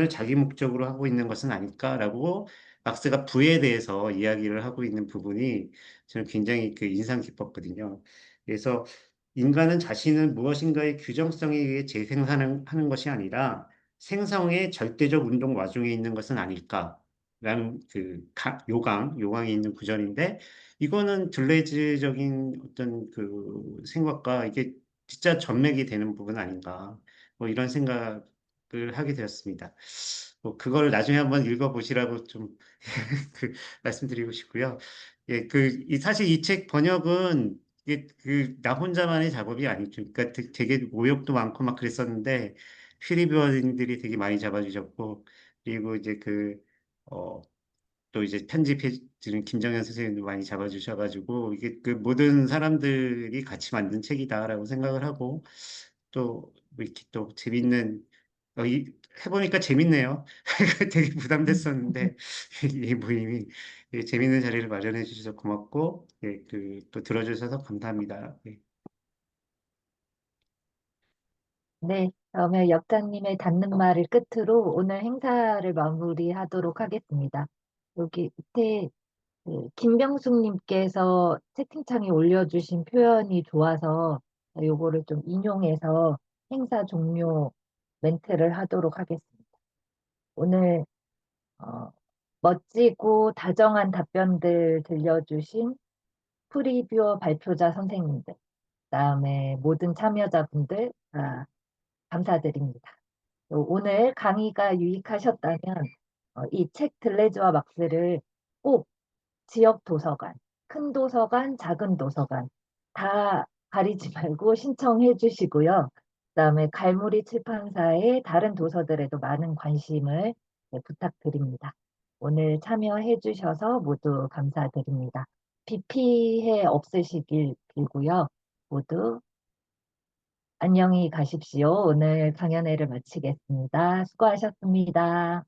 자기 목적으로 하고 있는 것은 아닐까라고 막스가 부에 대해서 이야기를 하고 있는 부분이 저는 굉장히 그 인상 깊었거든요. 그래서 인간은 자신은 무엇인가의 규정성에 의해 재생산하는 것이 아니라 생성의 절대적 운동 와중에 있는 것은 아닐까라는 그 요강이 있는 구절인데 이거는 들레즈적인 어떤 그 생각과 이게 진짜 전맥이 되는 부분 아닌가 뭐 이런 생각을 하게 되었습니다. 뭐 그걸 나중에 한번 읽어보시라고 좀 그 말씀드리고 싶고요. 예, 사실 이 책 번역은 이게 나 혼자만의 작업이 아니죠. 그러니까 되게 오역도 많고 막 그랬었는데 퓨리버들이 되게 많이 잡아주셨고 그리고 이제 어, 또 이제 편집해 주는 김정현 선생님도 많이 잡아주셔가지고 이게 그 모든 사람들이 같이 만든 책이다라고 생각을 하고 또 뭐 이렇게 또 재밌는 해보니까 재밌네요. 되게 부담됐었는데 이 모임이 재밌는 자리를 마련해 주셔서 고맙고 예, 또 들어주셔서 감사합니다. 예. 네, 그러면 역장님의 닫는 말을 끝으로 오늘 행사를 마무리하도록 하겠습니다. 여기 밑에 김병숙님께서 채팅창에 올려주신 표현이 좋아서 요거를 좀 인용해서 행사 종료 멘트를 하도록 하겠습니다. 오늘 어, 멋지고 다정한 답변들 들려주신 프리뷰어 발표자 선생님들, 그다음에 모든 참여자분들 감사드립니다. 오늘 강의가 유익하셨다면 이 책 들레즈와 막스를 꼭 지역 도서관, 큰 도서관, 작은 도서관 다 가리지 말고 신청해 주시고요. 그다음에 갈무리 출판사의 다른 도서들에도 많은 관심을 부탁드립니다. 오늘 참여해 주셔서 모두 감사드립니다. 비 피해 없으시길 빌고요. 모두 안녕히 가십시오. 오늘 강연회를 마치겠습니다. 수고하셨습니다.